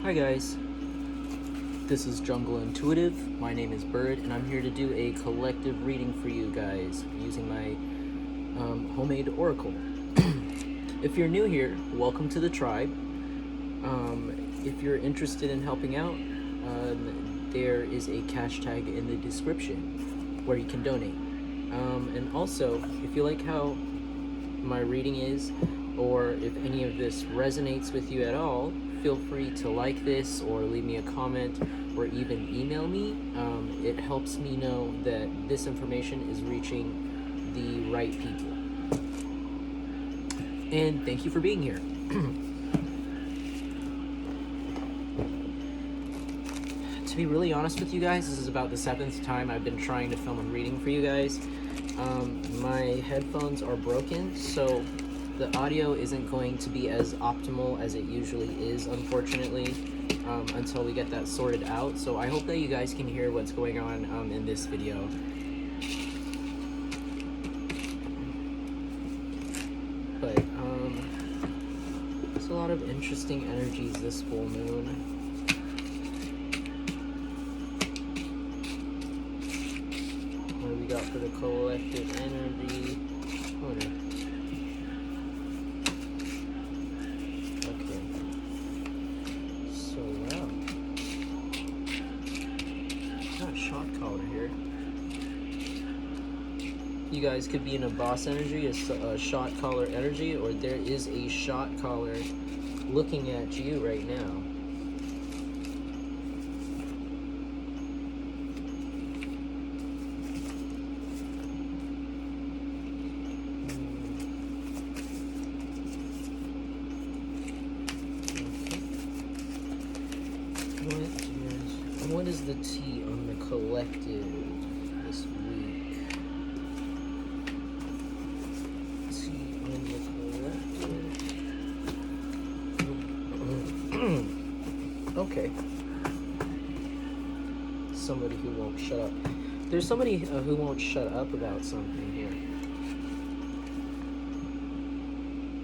Hi guys, this is Jungleintuitive. My name is Bird, and I'm here to do a collective reading for you guys using my homemade oracle. If you're new here, welcome to the tribe. If you're interested in helping out, there is a cash tag in the description where you can donate. And also, if you like how my reading is, or if any of this resonates with you at all, feel free to like this or leave me a comment or even email me. It helps me know that this information is reaching the right people. And thank you for being here. To be really honest with you guys, this is about the 7th time I've been trying to film a reading for you guys. My headphones are broken, so the audio isn't going to be as optimal as it usually is, unfortunately, until we get that sorted out. So I hope that you guys can hear what's going on in this video. But there's a lot of interesting energies this full moon. What do we got for the collective energy? Oh no. Okay. So wow. Got a shot collar here. You guys could be in a boss energy, a shot collar energy, or there is a shot collar looking at you right now. What is the tea on the collective this week? Tea on the collective. Okay. Somebody who won't shut up. There's somebody who won't shut up about something here.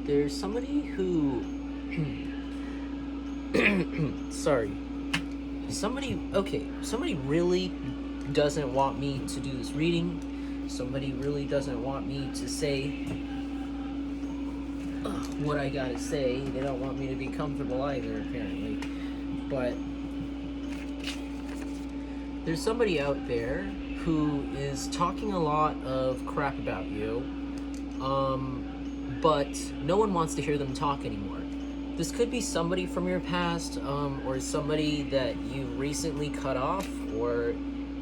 There's somebody who... Sorry. Somebody really doesn't want me to do this reading. Somebody really doesn't want me to say what I gotta say. They don't want me to be comfortable either, apparently. But there's somebody out there who is talking a lot of crap about you, but no one wants to hear them talk anymore. This could be somebody from your past, or somebody that you recently cut off, or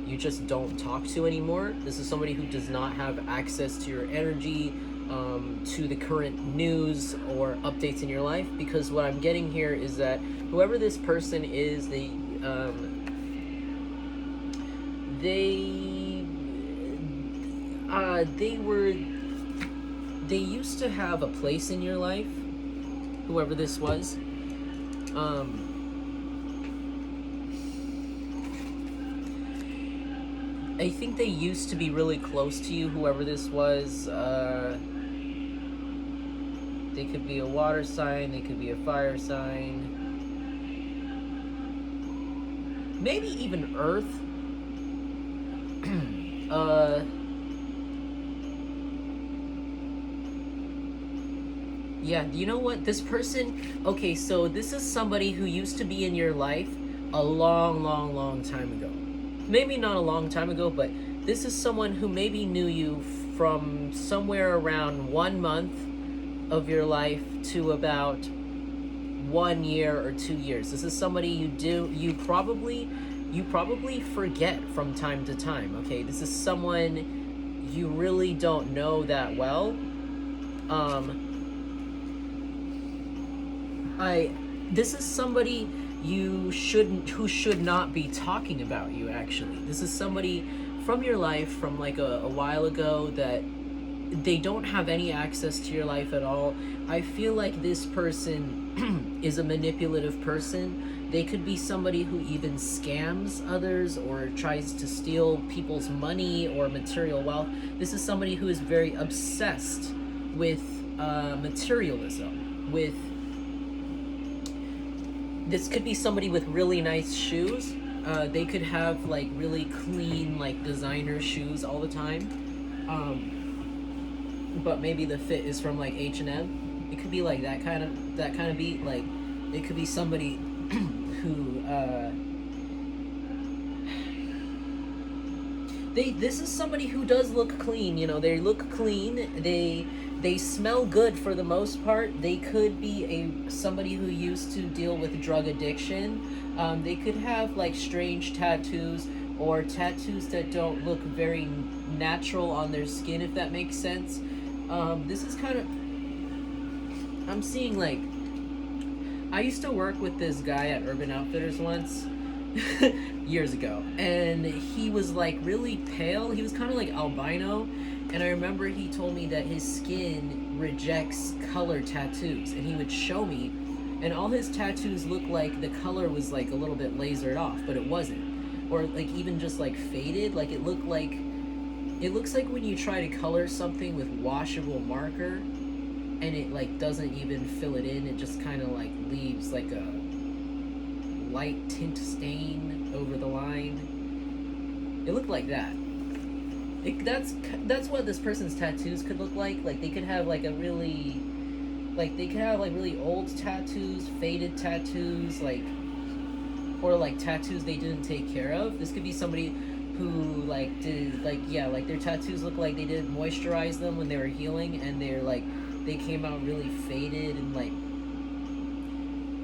you just don't talk to anymore. This is somebody who does not have access to your energy, to the current news or updates in your life, because what I'm getting here is that whoever this person is, they used to have a place in your life, whoever this was. I think they used to be really close to you, whoever this was. They could be a water sign, they could be a fire sign. Maybe even earth. Yeah, you know what? This person... Okay, so this is somebody who used to be in your life a long time ago. Maybe not a long time ago, but this is someone who maybe knew you from somewhere around 1 month of your life to about 1 year or 2 years. This is somebody you probably forget from time to time, okay? This is someone you really don't know that well. This is somebody who should not be talking about you, actually. This is somebody from your life from like a while ago that they don't have any access to your life at all. I feel like this person is a manipulative person. They could be somebody who even scams others or tries to steal people's money or material wealth. This is somebody who is very obsessed with materialism, with This could be somebody with really nice shoes. They could have like really clean like designer shoes all the time, but maybe the fit is from like H&M. It could be like that kind of beat. Like it could be somebody who this is somebody who does look clean. You know, they look clean. They smell good for the most part. They could be somebody who used to deal with drug addiction. They could have like strange tattoos or tattoos that don't look very natural on their skin, if that makes sense. This is kind of, I'm seeing like, I used to work with this guy at Urban Outfitters once. Years ago, and he was like really pale. He was kind of like albino, and I remember he told me that his skin rejects color tattoos, and he would show me, and all his tattoos looked like the color was like a little bit lasered off, but it wasn't, or like even just like faded. Like it looks like when you try to color something with washable marker and it like doesn't even fill it in. It just kind of like leaves like a light tint stain over the line. It looked like that. That's what this person's tattoos could look like. Like they could have like really old tattoos, faded tattoos, like, or like tattoos they didn't take care of. This could be somebody who like did like, yeah, like their tattoos look like they didn't moisturize them when they were healing, and they came out really faded and like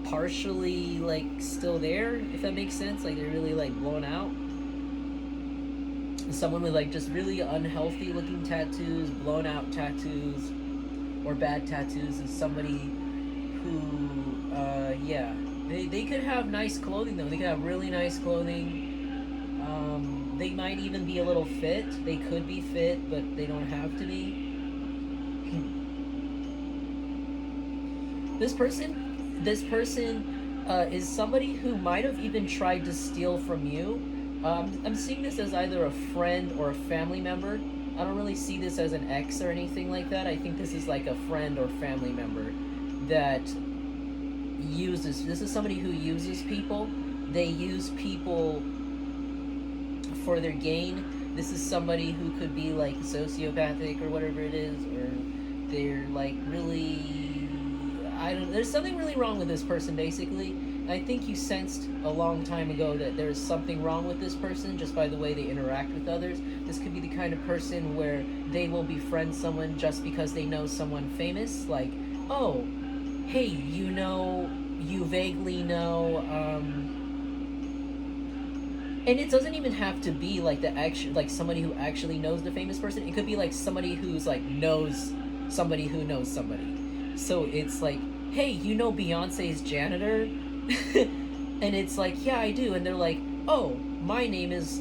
partially like still there, if that makes sense. Like they're really like blown out. Someone with like just really unhealthy looking tattoos, blown out tattoos, or bad tattoos is somebody who yeah, they could have nice clothing though. They could have really nice clothing. They might even be a little fit. They could be fit, but they don't have to be. This person is somebody who might have even tried to steal from you. I'm seeing this as either a friend or a family member. I don't really see this as an ex or anything like that. I think this is like a friend or family member that this is somebody who uses people. They use people for their gain. This is somebody who could be like sociopathic or whatever it is, or they're like really, there's something really wrong with this person, basically. I think you sensed a long time ago that there's something wrong with this person just by the way they interact with others. This could be the kind of person where they will befriend someone just because they know someone famous. Like, oh, hey, you vaguely know, and it doesn't even have to be like like somebody who actually knows the famous person. It could be like somebody who's like knows somebody who knows somebody. So it's like, hey, you know Beyonce's janitor? And it's like, yeah, I do. And they're like, oh, my name is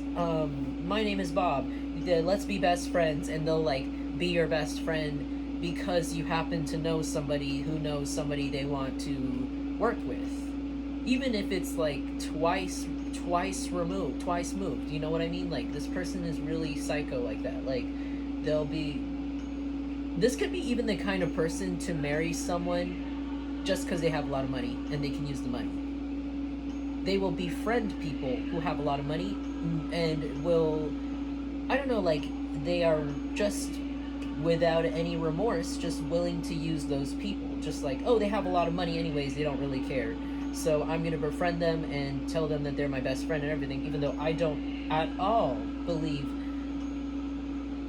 Bob. Let's be best friends. And they'll like be your best friend because you happen to know somebody who knows somebody they want to work with. Even if it's like twice moved. You know what I mean? Like this person is really psycho like that. Like this could be even the kind of person to marry someone just because they have a lot of money and they can use the money. They will befriend people who have a lot of money and will, I don't know, like they are just without any remorse, just willing to use those people. Just like, oh, they have a lot of money anyways, they don't really care. So I'm going to befriend them and tell them that they're my best friend and everything, even though I don't at all believe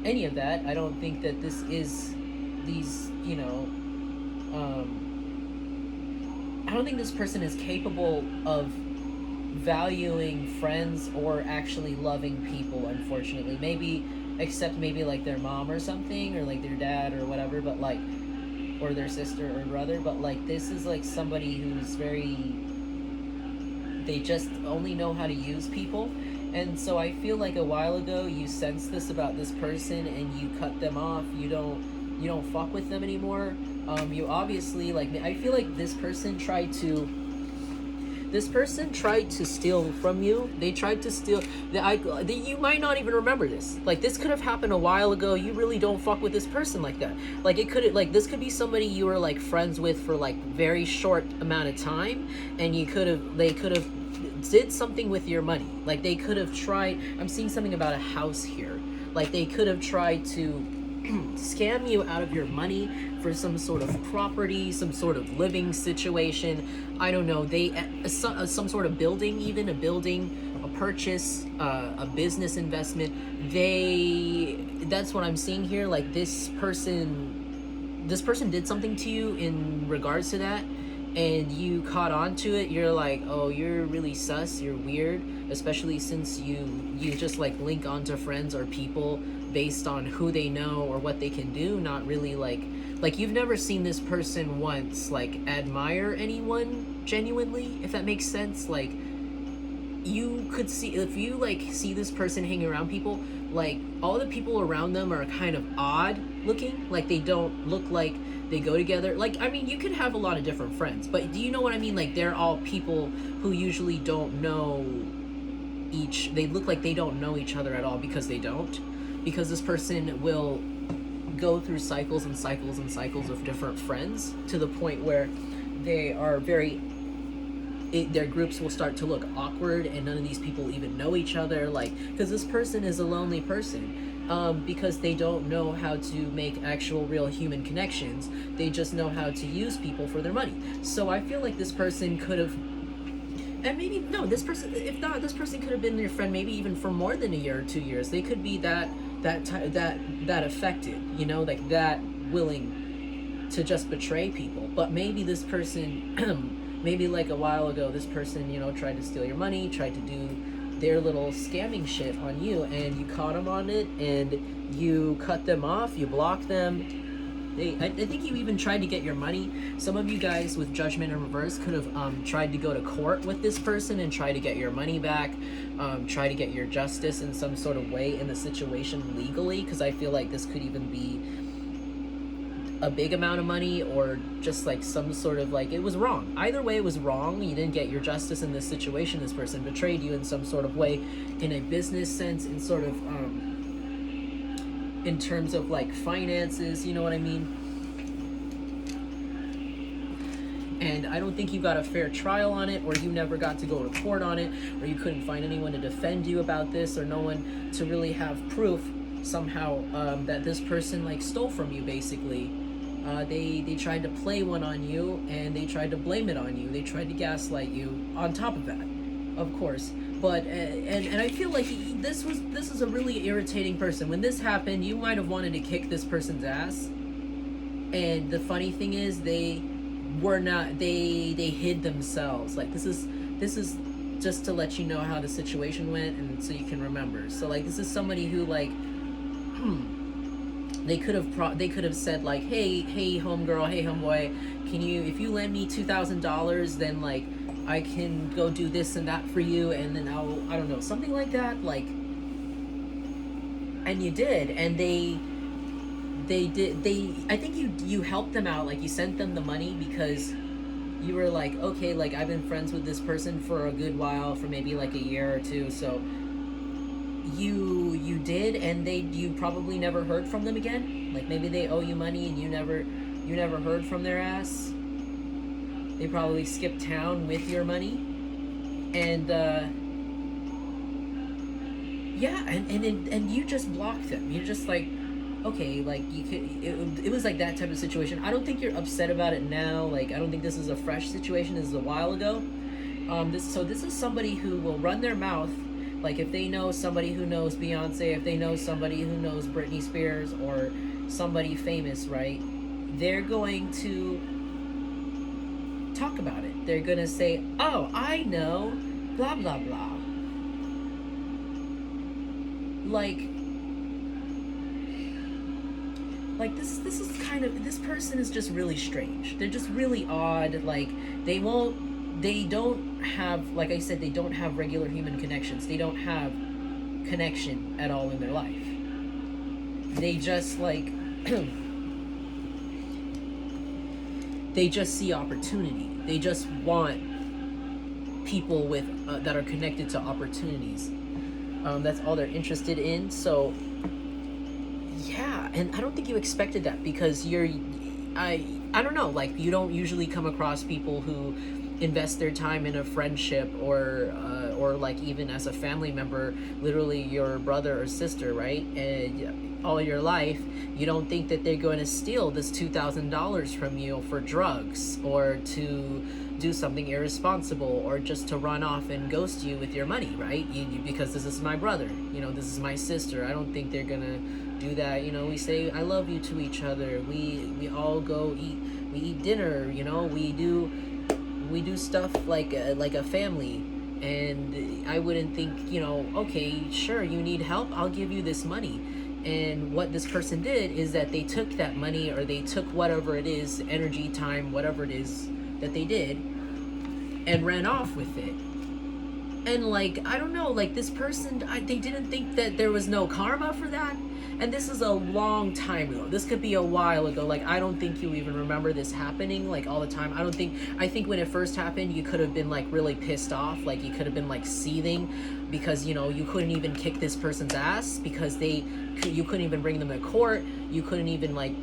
any of that. I don't think that this is these, I don't think this person is capable of valuing friends or actually loving people, unfortunately. Maybe, except maybe like their mom or something, or like their dad or whatever, but like, or their sister or brother, but like this is like somebody who's they just only know how to use people. And so I feel like a while ago you sensed this about this person and you cut them off. You don't fuck with them anymore. You obviously, like, I feel like this person This person tried to steal from you. They tried to steal. You might not even remember this. Like, this could have happened a while ago. You really don't fuck with this person like that. Like, it could, like, this could be somebody you were like friends with for like very short amount of time, and they could have did something with your money. Like, they could have tried. I'm seeing something about a house here. Like, they could have tried to scam you out of your money for some sort of property, some sort of living situation. I don't know. Some sort of building, even a building, a purchase, a business investment. That's what I'm seeing here. Like, this person did something to you in regards to that, and you caught on to it. You're like, oh, you're really sus, you're weird, especially since you just like link onto friends or people based on who they know or what they can do, not really like you've never seen this person once like admire anyone genuinely, if that makes sense. Like, you could see, if you like see this person hanging around people, like all the people around them are kind of odd looking, like they don't look like they go together. Like, I mean, you could have a lot of different friends, but do you know what I mean? Like, they're all people who usually don't know they look like they don't know each other at all, because they don't. Because this person will go through cycles and cycles and cycles of different friends, to the point where they are their groups will start to look awkward, and none of these people even know each other. Like, because this person is a lonely person, because they don't know how to make actual real human connections. They just know how to use people for their money. So I feel like this person could have, and maybe no, this person, if not, this person could have been your friend maybe even for more than a year or 2 years. They could be that affected, you know, like that willing to just betray people. But maybe this person maybe like a while ago, this person, you know, tried to steal your money, tried to do their little scamming shit on you, and you caught them on it, and you cut them off, you blocked them. I think you even tried to get your money. Some of you guys with judgment in reverse could have tried to go to court with this person and try to get your money back, try to get your justice in some sort of way in the situation legally, because I feel like this could even be a big amount of money, or just like some sort of, like, it was wrong. Either way, it was wrong. You didn't get your justice in this situation. This person betrayed you in some sort of way, in a business sense, in sort of in terms of like finances, you know what I mean? And I don't think you got a fair trial on it, or you never got to go to court on it, or you couldn't find anyone to defend you about this, or no one to really have proof somehow that this person like stole from you, basically. They tried to play one on you, and they tried to blame it on you. They tried to gaslight you on top of that, of course. But and I feel like this is a really irritating person. When this happened, you might have wanted to kick this person's ass. And the funny thing is, they were not. They hid themselves. Like, this is just to let you know how the situation went, and so you can remember. So like, this is somebody who like, they could have said like, hey homegirl, hey homeboy, if you lend me $2,000, then like I can go do this and that for you, and then I don't know, something like that, like. And you did, and they I think you helped them out, like you sent them the money because you were like, okay, like I've been friends with this person for a good while, for maybe like a year or two, so you did, and you probably never heard from them again. Like, maybe they owe you money and you never heard from their ass. They probably skipped town with your money, and yeah, and you just blocked them. You're just like, okay, like you could. It was like that type of situation. I don't think you're upset about it now. Like, I don't think this is a fresh situation. This is a while ago. This is somebody who will run their mouth. Like, if they know somebody who knows Beyonce, if they know somebody who knows Britney Spears, or somebody famous, right? They're going to talk about it. They're going to say, oh, I know, blah, blah, blah. Like this is kind of, this person is just really strange. They're just really odd. Like, they don't have, like I said, they don't have regular human connections. They don't have connection at all in their life. They just like they just see opportunity. They just want people with that are connected to opportunities. That's all they're interested in. So yeah, and I don't think you expected that, because I don't know, like, you don't usually come across people who invest their time in a friendship, or like even as a family member, literally your brother or sister, right? And all your life, you don't think that they're going to steal this $2,000 from you for drugs, or to do something irresponsible, or just to run off and ghost you with your money, right? Because this is my brother, this is my sister. I don't think they're gonna do that. We say I love you to each other. We all go eat dinner. We do stuff like a family. And I wouldn't think, okay, sure, you need help, I'll give you this money. And what this person did is that they took that money, or they took whatever it is, energy, time, whatever it is that they did, and ran off with it. And like, I don't know, like, this person, they didn't think that there was no karma for that. And this is a long time ago. This could be a while ago. Like, I don't think you even remember this happening, like, all the time. I think when it first happened, you could have been, like, really pissed off. Like, you could have been, like, seething, because, you couldn't even kick this person's ass, because you couldn't even bring them to court. You couldn't even, like,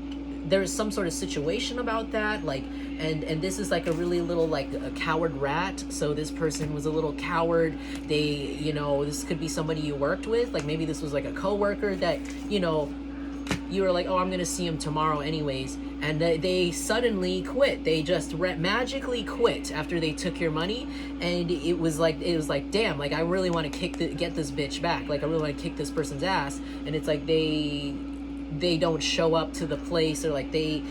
there's some sort of situation about that, like, and this is like a really little, like, a coward rat. So this person was a little coward. They, this could be somebody you worked with, like, maybe this was like a coworker that, you were like, oh, I'm gonna see him tomorrow anyways, and they suddenly quit. They just magically quit after they took your money. And it was like, damn, like, I really want to get this bitch back, like, I really want to kick this person's ass. And it's like they don't show up to the place, or like they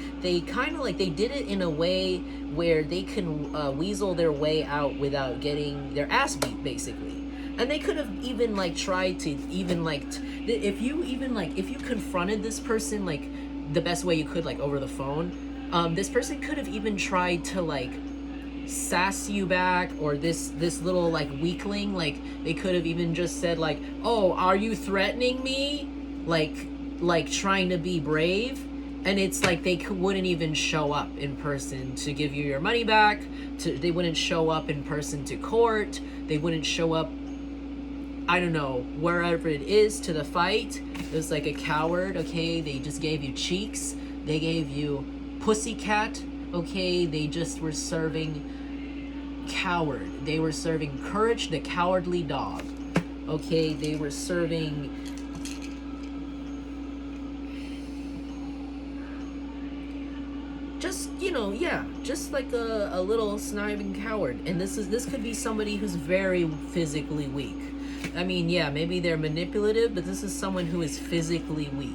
kind of, like, they did it in a way where they can weasel their way out without getting their ass beat, basically. And they could have even, like, tried to even, like, if you confronted this person, like, the best way you could, like, over the phone, this person could have even tried to, like, sass you back, or this little, like, weakling, like, they could have even just said, like, oh, are you threatening me, like trying to be brave. And it's like they wouldn't even show up in person to give you your money back. They wouldn't show up in person to court. They wouldn't show up, I don't know, wherever it is, to the fight. It was like a coward, okay? They just gave you cheeks. They gave you pussycat, okay? They just were serving coward. They were serving courage, the cowardly dog, okay? They were serving just, just like a little sniving coward. And this could be somebody who's very physically weak. I mean, yeah, maybe they're manipulative, but this is someone who is physically weak.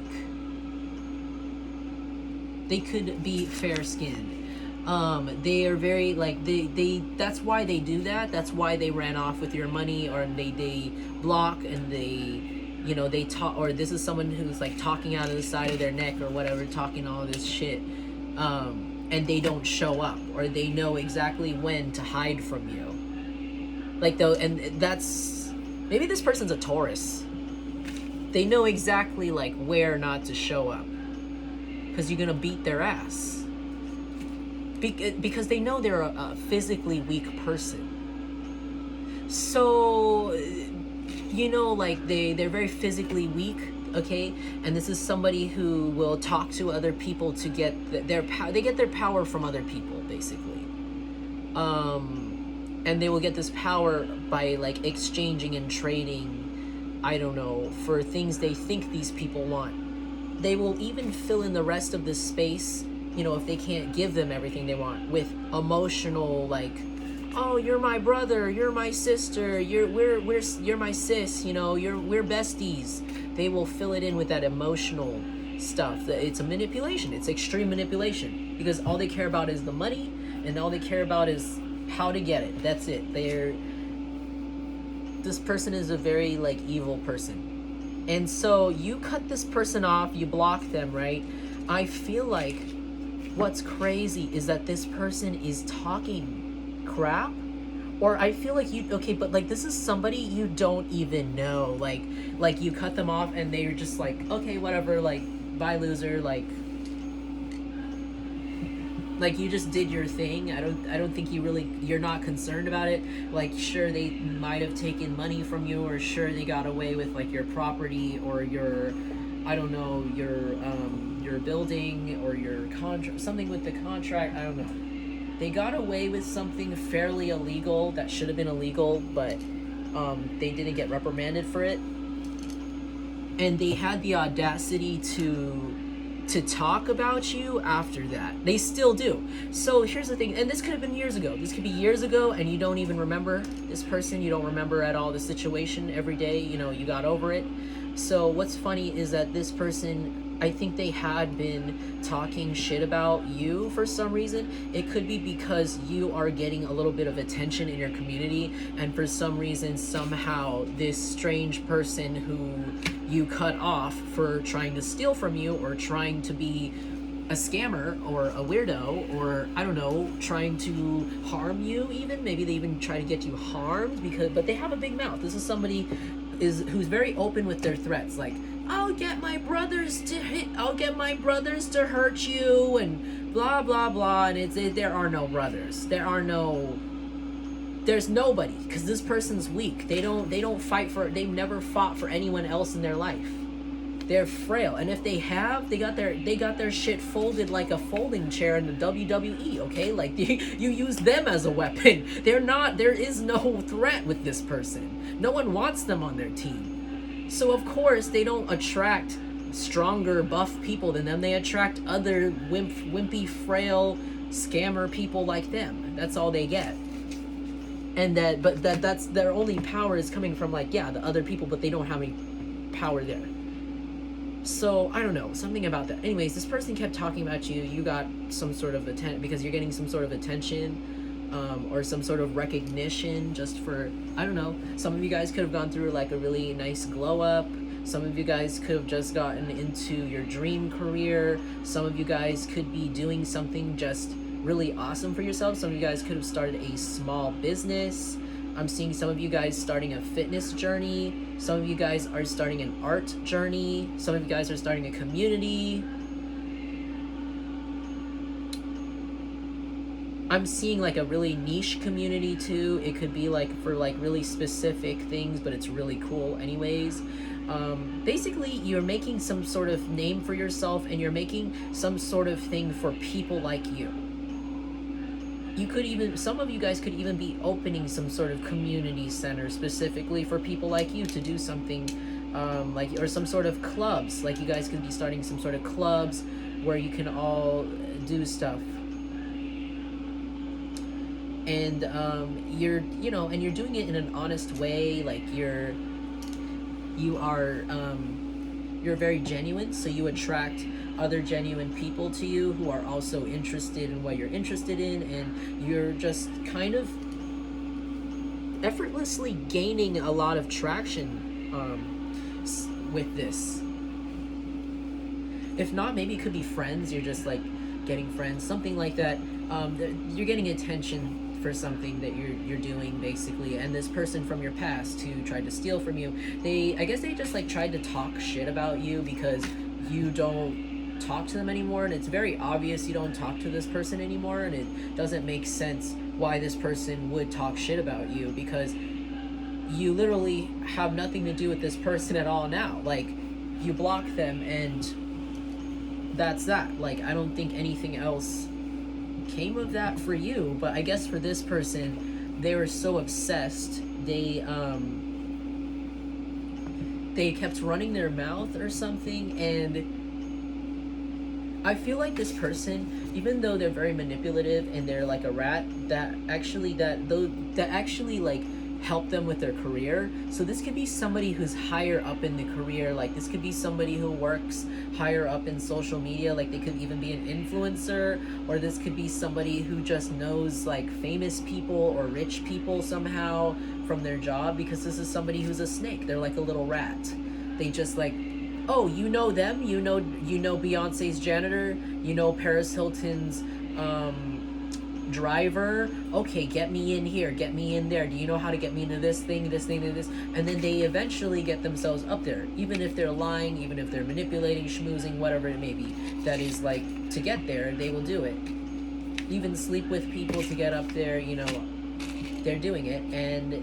They could be fair-skinned. They are very, like, they that's why they do that. That's why they ran off with your money, or they block, and they talk, or this is someone who's, like, talking out of the side of their neck or whatever, talking all this shit. And they don't show up, or they know exactly when to hide from you. Like, though, and that's, maybe this person's a Taurus. They know exactly, like, where not to show up, because you're gonna beat their ass. Because they know they're a physically weak person. So, like, they're very physically weak. Okay, and this is somebody who will talk to other people to get their power. They get their power from other people, basically. And they will get this power by, like, exchanging and trading, I don't know, for things they think these people want. They will even fill in the rest of this space, if they can't give them everything they want, with emotional, like, oh, you're my brother, you're my sister, you're my sis, we're besties. They will fill it in with that emotional stuff. It's a manipulation. It's extreme manipulation, because all they care about is the money, and all they care about is how to get it. That's it. This person is a very, like, evil person. And so you cut this person off, you block them, right? I feel like what's crazy is that this person is talking crap. Or I feel like but, like, this is somebody you don't even know. Like you cut them off, and they're just like, okay, whatever, like, bye, loser, like, like you just did your thing. I don't think you're not concerned about it. Like, sure, they might have taken money from you, or sure they got away with like your property or your, I don't know, your building or your contract, something with the contract. I don't know. They got away with something fairly illegal that should have been illegal, but they didn't get reprimanded for it, and they had the audacity to talk about you after that. They still do. So here's the thing, and this could have been years ago. This could be years ago, and you don't even remember this person. You don't remember at all the situation every day. You know, you got over it. So what's funny is that this person, I think they had been talking shit about you for some reason. It could be because you are getting a little bit of attention in your community, and for some reason, somehow, this strange person who you cut off for trying to steal from you or trying to be a scammer or a weirdo, or I don't know, trying to harm you even. Maybe they even try to get you harmed, but they have a big mouth. This is somebody who's very open with their threats, like, I'll get my brothers to hurt you, and blah blah blah. And there are no brothers. There's nobody, because this person's weak. They never fought for anyone else in their life. They're frail, and if they got their shit folded like a folding chair in the WWE. Okay, like you use them as a weapon. There is no threat with this person. No one wants them on their team. So of course they don't attract stronger, buff people than them. They attract other wimpy, frail, scammer people like them. That's all they get. And that's their only power is coming from, like, yeah, the other people, but they don't have any power there. So I don't know, something about that. Anyways, this person kept talking about you. You got some sort of attention because you're getting some sort of attention, or some sort of recognition, just for, I don't know. Some of you guys could have gone through like a really nice glow up. Some of you guys could have just gotten into your dream career. Some of you guys could be doing something just really awesome for yourself. Some of you guys could have started a small business. I'm seeing some of you guys starting a fitness journey. Some of you guys are starting an art journey. Some of you guys are starting a community. I'm seeing like a really niche community too. It could be like for like really specific things, but it's really cool anyways. Basically, you're making some sort of name for yourself, and you're making some sort of thing for people like you. Some of you guys could even be opening some sort of community center specifically for people like you to do something, or some sort of clubs. Like, you guys could be starting some sort of clubs where you can all do stuff. And you're doing it in an honest way. Like, you're very genuine, so you attract other genuine people to you who are also interested in what you're interested in, and you're just kind of effortlessly gaining a lot of traction with this. If not, maybe it could be friends. You're just like getting friends, something like that. You're getting attention for something that you're doing, basically. And this person from your past who tried to steal from you, I guess they just like tried to talk shit about you because you don't talk to them anymore, and it's very obvious you don't talk to this person anymore, and it doesn't make sense why this person would talk shit about you, because you literally have nothing to do with this person at all now. Like, you block them, and that's that. Like, I don't think anything else came of that for you, but I guess for this person, they were so obsessed, they kept running their mouth or something. And I feel like this person, even though they're very manipulative and they're like a rat, that actually like help them with their career. So this could be somebody who's higher up in the career. Like, this could be somebody who works higher up in social media. Like, they could even be an influencer, or this could be somebody who just knows like famous people or rich people somehow from their job, because this is somebody who's a snake. They're like a little rat. They just like, oh, you know them? You know Beyonce's janitor? You know Paris Hilton's driver? Okay, get me in here, get me in there. Do you know how to get me into this thing, and this? And then they eventually get themselves up there. Even if they're lying, even if they're manipulating, schmoozing, whatever it may be. That is, like, to get there, they will do it. even sleep with people to get up there, you know, they're doing it, and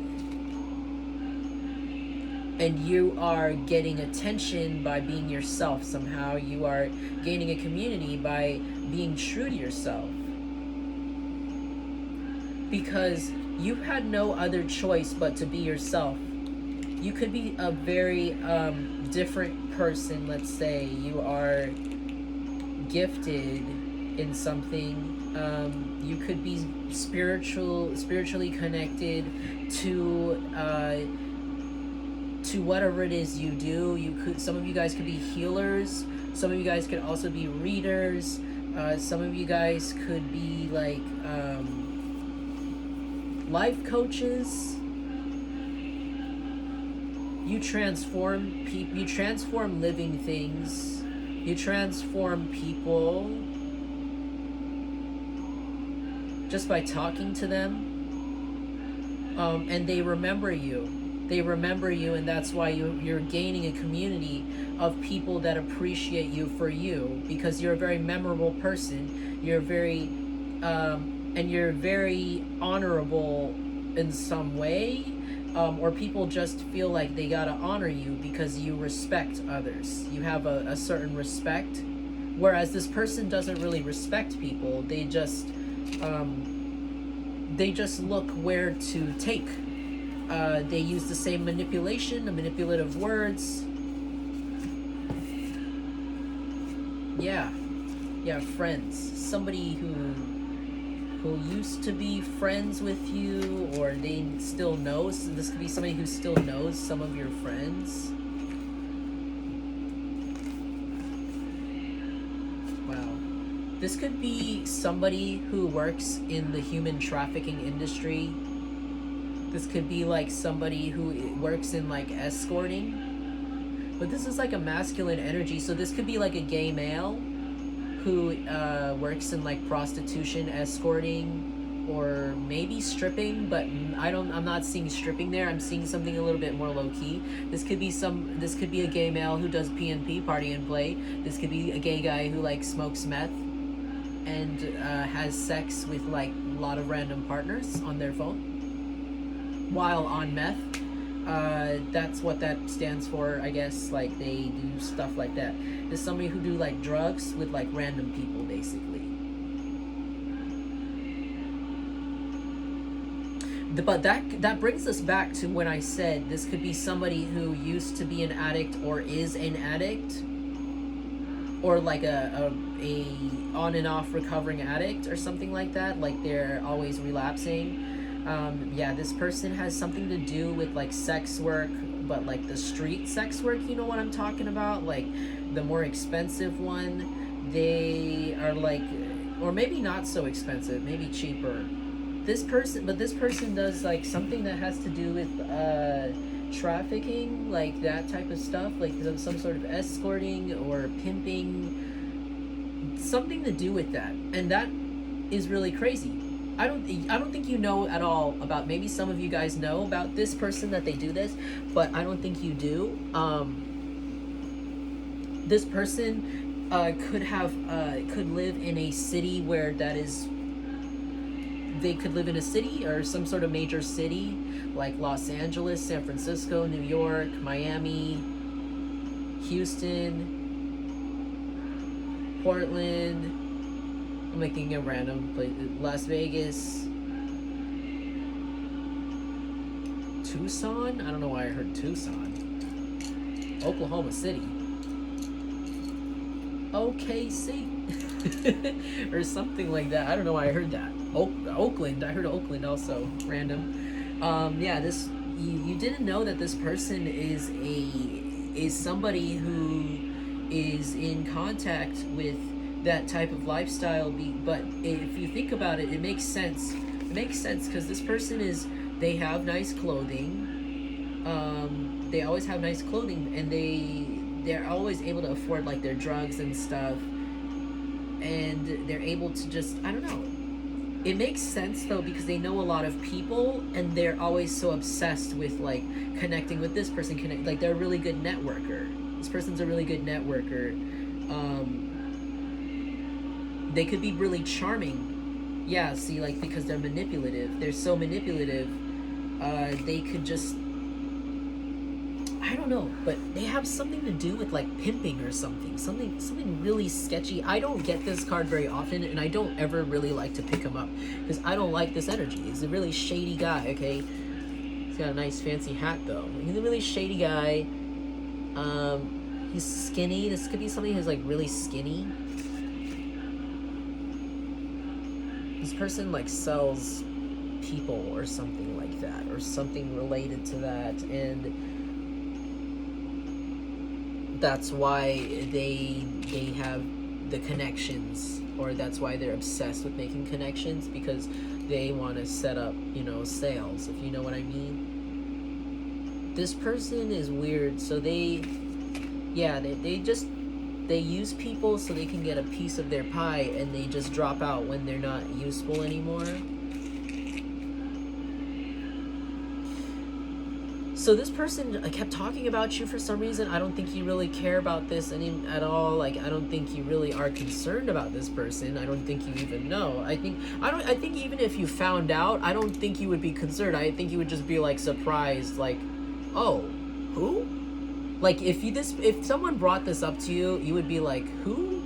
you are getting attention by being yourself somehow. You are gaining a community by being true to yourself, because you had no other choice but to be yourself. You could be a very different person. Let's say you are gifted in something. You could be spiritually connected to whatever it is you do. Some of you guys could be healers. Some of you guys could also be readers. Some of you guys could be like life coaches. You transform people. You transform living things. You transform people just by talking to them. And they remember you. They remember you, and that's why you're gaining a community of people that appreciate you for you, because you're a very memorable person. You're very, and you're very honorable in some way. Or people just feel like they gotta honor you because you respect others. You have a certain respect, whereas this person doesn't really respect people. They just look where to take. They use the same manipulation, the manipulative words. Yeah, friends. Somebody who used to be friends with you, or they still know. So this could be somebody who still knows some of your friends. Wow. This could be somebody who works in the human trafficking industry. This could be like somebody who works in like escorting. But this is like a masculine energy, so this could be like a gay male who works in like prostitution, escorting, or maybe stripping, but I'm not seeing stripping there. I'm seeing something a little bit more low key. This could be a gay male who does PNP, party and play. This could be a gay guy who like smokes meth and has sex with like a lot of random partners on their phone while on meth. That's what that stands for, I guess. Like, they do stuff like that. There's somebody who do like drugs with like random people, basically. But that brings us back to when I said this could be somebody who used to be an addict or is an addict, or like a on and off recovering addict or something like that. Like, they're always relapsing. Yeah, this person has something to do with like sex work, but like the street sex work, you know what I'm talking about? Like the more expensive one. They are like, or maybe not so expensive, maybe cheaper. This person does like something that has to do with trafficking, like that type of stuff, like some sort of escorting or pimping, something to do with that. And that is really crazy. I don't think you know at all about, maybe some of you guys know about this person that they do this, but I don't think you do. This person could live in a city where they could live in a city or some sort of major city like Los Angeles, San Francisco, New York, Miami, Houston, Portland. I'm making a random place. Las Vegas, Tucson. I don't know why I heard Tucson. Oklahoma City, OKC, or something like that. I don't know why I heard that. Oakland. I heard Oakland also. Random. Yeah. This you didn't know that this person is somebody who is in contact with that type of lifestyle. But if you think about it, it makes sense. It makes sense because this person they have nice clothing. They always have nice clothing, and they're always able to afford like their drugs and stuff, and they're able to just, I don't know. It makes sense though, because they know a lot of people, and they're always so obsessed with like connecting with this person. Like, they're a really good networker. This person's a really good networker. They could be really charming. Yeah, see, like, because they're manipulative. They're so manipulative, they could just, I don't know, but they have something to do with, like, pimping or something. Something really sketchy. I don't get this card very often, and I don't ever really like to pick him up, because I don't like this energy. He's a really shady guy, okay? He's got a nice fancy hat, though. He's a really shady guy. He's skinny. This could be somebody who's, like, really skinny. This person, like, sells people or something like that, or something related to that, and that's why they have the connections, or that's why they're obsessed with making connections, because they want to set up, sales, if you know what I mean. This person is weird, so they use people so they can get a piece of their pie, and they just drop out when they're not useful anymore. So this person kept talking about you for some reason. I don't think you really care about this at all. Like, I don't think you really are concerned about this person. I don't think you even know. I think even if you found out, I don't think you would be concerned. I think you would just be, like, surprised, like, oh, who? Like, if someone brought this up to you, you would be like, who?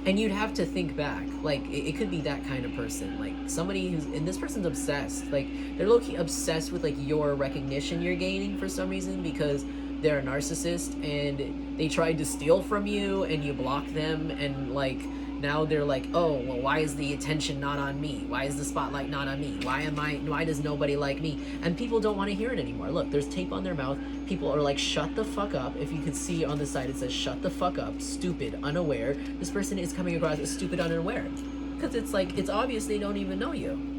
And you'd have to think back. Like, it could be that kind of person. Like, somebody and this person's obsessed. Like, they're low-key obsessed with, like, your recognition you're gaining for some reason, because they're a narcissist, and they tried to steal from you, and you blocked them, and, like, now they're like, oh, well, why is the attention not on me? Why is the spotlight not on me? Why does nobody like me? And people don't want to hear it anymore. Look, there's tape on their mouth. People are like, shut the fuck up. If you can see on the side, it says, shut the fuck up, stupid, unaware. This person is coming across as stupid, unaware. Because it's like, it's obvious they don't even know you.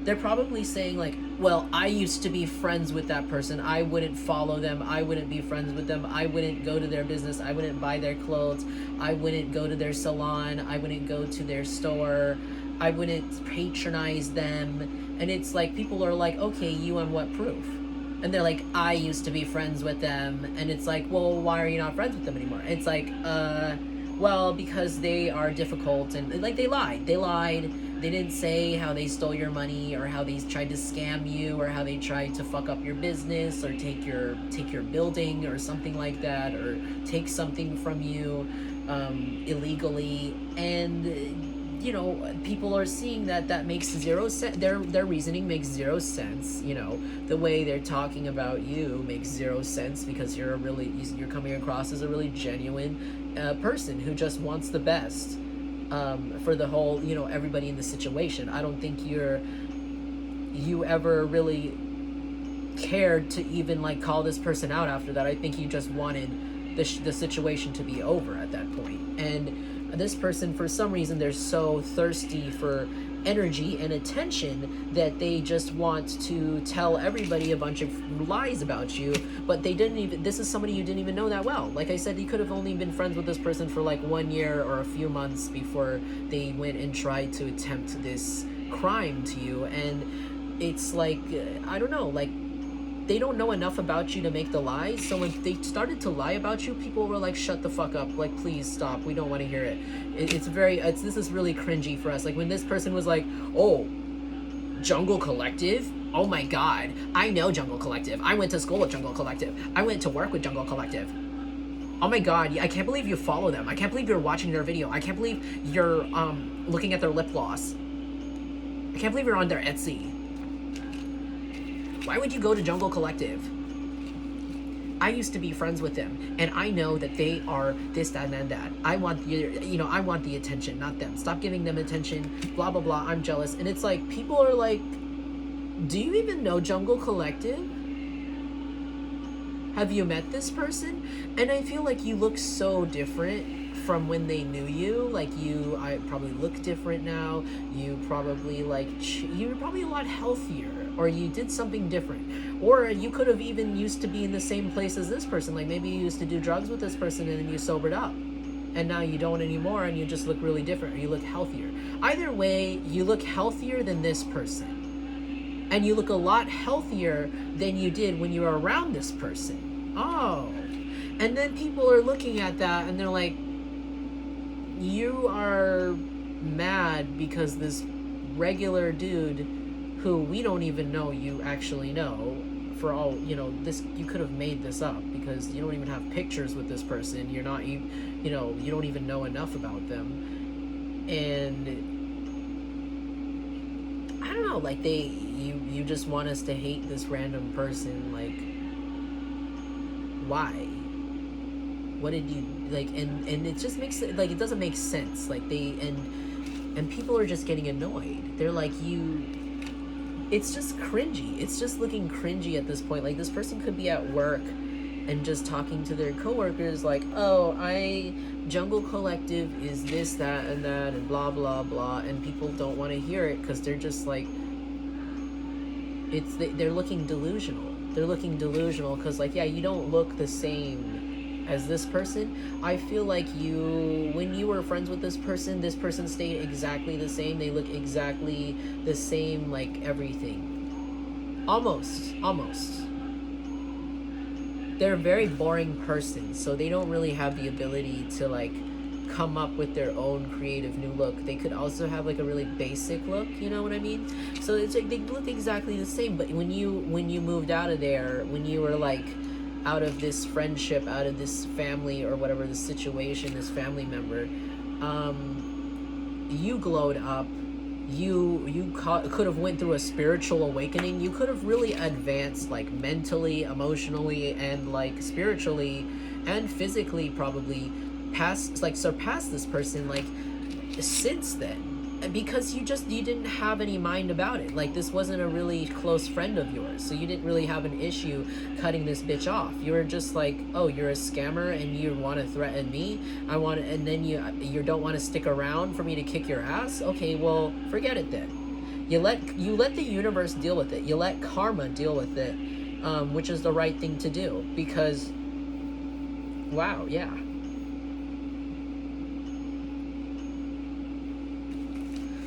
They're probably saying, like, well, I used to be friends with that person. I wouldn't follow them. I wouldn't be friends with them. I wouldn't go to their business. I wouldn't buy their clothes. I wouldn't go to their salon. I wouldn't go to their store. I wouldn't patronize them. And it's like, people are like, okay, you on what proof? And they're like, I used to be friends with them. And it's like, well, why are you not friends with them anymore? And it's like, well, because they are difficult, and, like, they lied. They didn't say how they stole your money, or how they tried to scam you, or how they tried to fuck up your business, or take your building, or something like that, or take something from you illegally. And people are seeing that makes zero sense. Their reasoning makes zero sense. The way they're talking about you makes zero sense, because you're coming across as a really genuine person who just wants the best for the whole, everybody in the situation. I don't think you ever really cared to even, like, call this person out after that. I think you just wanted the situation to be over at that point. And this person, for some reason, they're so thirsty for energy and attention that they just want to tell everybody a bunch of lies about you, but this is somebody you didn't even know that well. Like I said, you could have only been friends with this person for, like, 1 year or a few months before they went and tried to attempt this crime to you. And it's like, I don't know, like, they don't know enough about you to make the lies. So when they started to lie about you, people were like, shut the fuck up. Like, please stop. We don't want to hear it. This is really cringy for us. Like, when this person was like, oh, Jungle Collective? Oh my God. I know Jungle Collective. I went to school with Jungle Collective. I went to work with Jungle Collective. Oh my God. I can't believe you follow them. I can't believe you're watching their video. I can't believe you're looking at their lip gloss. I can't believe you're on their Etsy. Why would you go to Jungle Collective? I used to be friends with them, and I know that they are this, that, and that. I want the attention, not them. Stop giving them attention, blah, blah, blah. I'm jealous. And it's like, people are like, do you even know Jungle Collective? Have you met this person? And I feel like you look so different from when they knew you. Like, I probably look different now. You probably, you're probably a lot healthier, or you did something different. Or you could have even used to be in the same place as this person. Like, maybe you used to do drugs with this person and then you sobered up. And now you don't anymore, and you just look really different, or you look healthier. Either way, you look healthier than this person. And you look a lot healthier than you did when you were around this person. Oh. And then people are looking at that and they're like, you are mad because this regular dude who we don't even know you actually know, for all you know, this, you could have made this up because you don't even have pictures with this person. You're not, you know, you don't even know enough about them. And I don't know, like, you just want us to hate this random person. Like, why? What did you, like, and it just makes it, like, it doesn't make sense. Like, and people are just getting annoyed. They're like, it's just cringy. It's just looking cringy at this point. Like, this person could be at work and just talking to their coworkers like, oh, Jungle Collective is this, that, and that, and blah, blah, blah, and people don't want to hear it because they're just like, they're looking delusional. They're looking delusional because, like, yeah, you don't look the same as this person. I feel like when you were friends with this person stayed exactly the same. They look exactly the same, like, everything. Almost. They're a very boring person, so they don't really have the ability to, like, come up with their own creative new look. They could also have, like, a really basic look, you know what I mean? So it's like they look exactly the same, but when you moved out of there, when you were, like, out of this friendship, out of this family or whatever, the situation, this family member, you glowed up. You could have went through a spiritual awakening. You could have really advanced, like, mentally, emotionally, and, like, spiritually and physically, probably surpassed this person, like, since then, because you didn't have any mind about it. Like, this wasn't a really close friend of yours, so you didn't really have an issue cutting this bitch off. You were just like, oh, you're a scammer and you want to threaten me, and then you don't want to stick around for me to kick your ass. Okay, well, forget it then. You let the universe deal with it. You let karma deal with it, which is the right thing to do, because wow, yeah.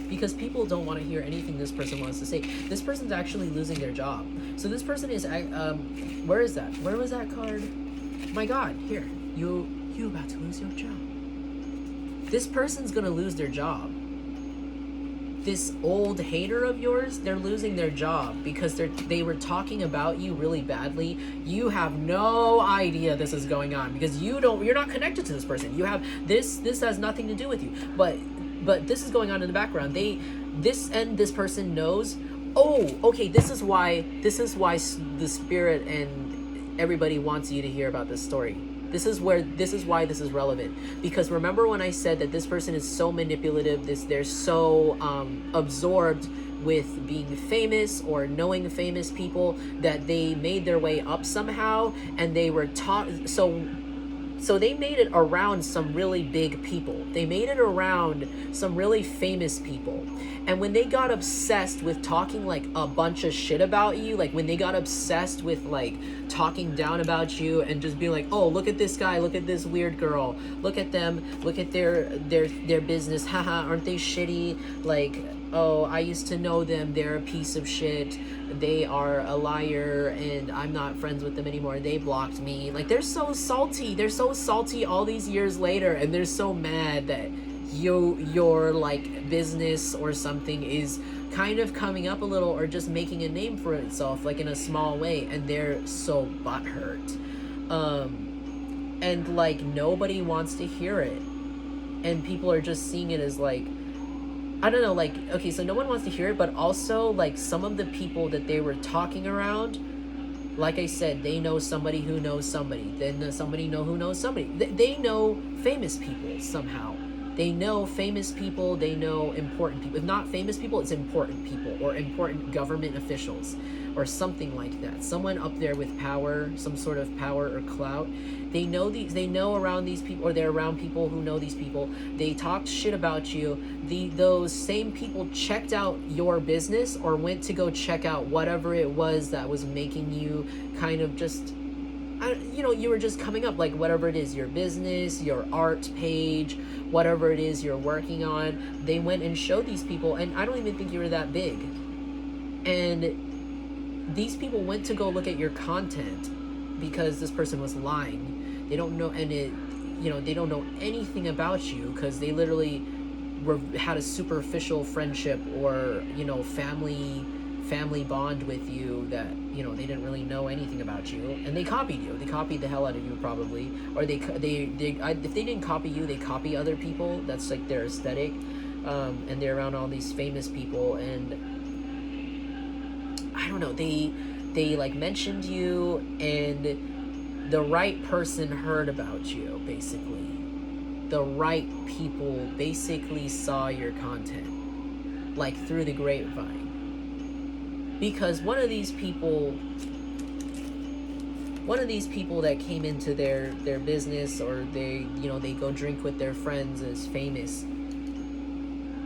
Because people don't want to hear anything this person wants to say. This person's actually losing their job. So this person is, where is that? Where was that card? My God, here. You about to lose your job. This person's gonna lose their job. This old hater of yours, they're losing their job because they were talking about you really badly. You have no idea this is going on because you're not connected to this person. You have this has nothing to do with you. But this is going on in the background. This person knows, oh, okay, this is why the spirit and everybody wants you to hear about this story. This is why this is relevant. Because remember when I said that this person is so manipulative, they're so absorbed with being famous or knowing famous people that they made their way up somehow, and they were taught, so they made it around some really big people. They made it around some really famous people. And when they got obsessed with talking, like, a bunch of shit about you, like when they got obsessed with, like, talking down about you and just being like, oh, look at this guy, look at this weird girl, look at them, look at their business, haha, aren't they shitty? Like, oh, I used to know them, they're a piece of shit, they are a liar, and I'm not friends with them anymore, they blocked me. Like, they're so salty all these years later, and they're so mad that your like business or something is kind of coming up a little, or just making a name for itself, like, in a small way, and they're so butthurt. And, like, nobody wants to hear it, and people are just seeing it as, like, I don't know, like, okay, so no one wants to hear it, but also, like, some of the people that they were talking around, like I said, they know somebody who knows somebody, then somebody who knows somebody. They know famous people somehow. They know famous people, they know important people. If not famous people, it's important people, or important government officials, or something like that. Someone up there with power, some sort of power or clout. They know around these people, or they're around people who know these people. They talked shit about you. Those same people checked out your business, or went to go check out whatever it was that was making you kind of just, you were just coming up, like, whatever it is, your business, your art page, whatever it is you're working on. They went and showed these people, and I don't even think you were that big. And these people went to go look at your content because this person was lying. They don't know, and they don't know anything about you, because they literally had a superficial friendship or, you know, family bond with you that, you know, they didn't really know anything about you, and they copied you. They copied the hell out of you, probably. Or if they didn't copy you, they copy other people. That's like their aesthetic. And they're around all these famous people, and I don't know, they like mentioned you, and the right person heard about you, basically. The right people basically saw your content, like through the grapevine. Because one of these people that came into their business, or they, you know, they go drink with their friends, is famous,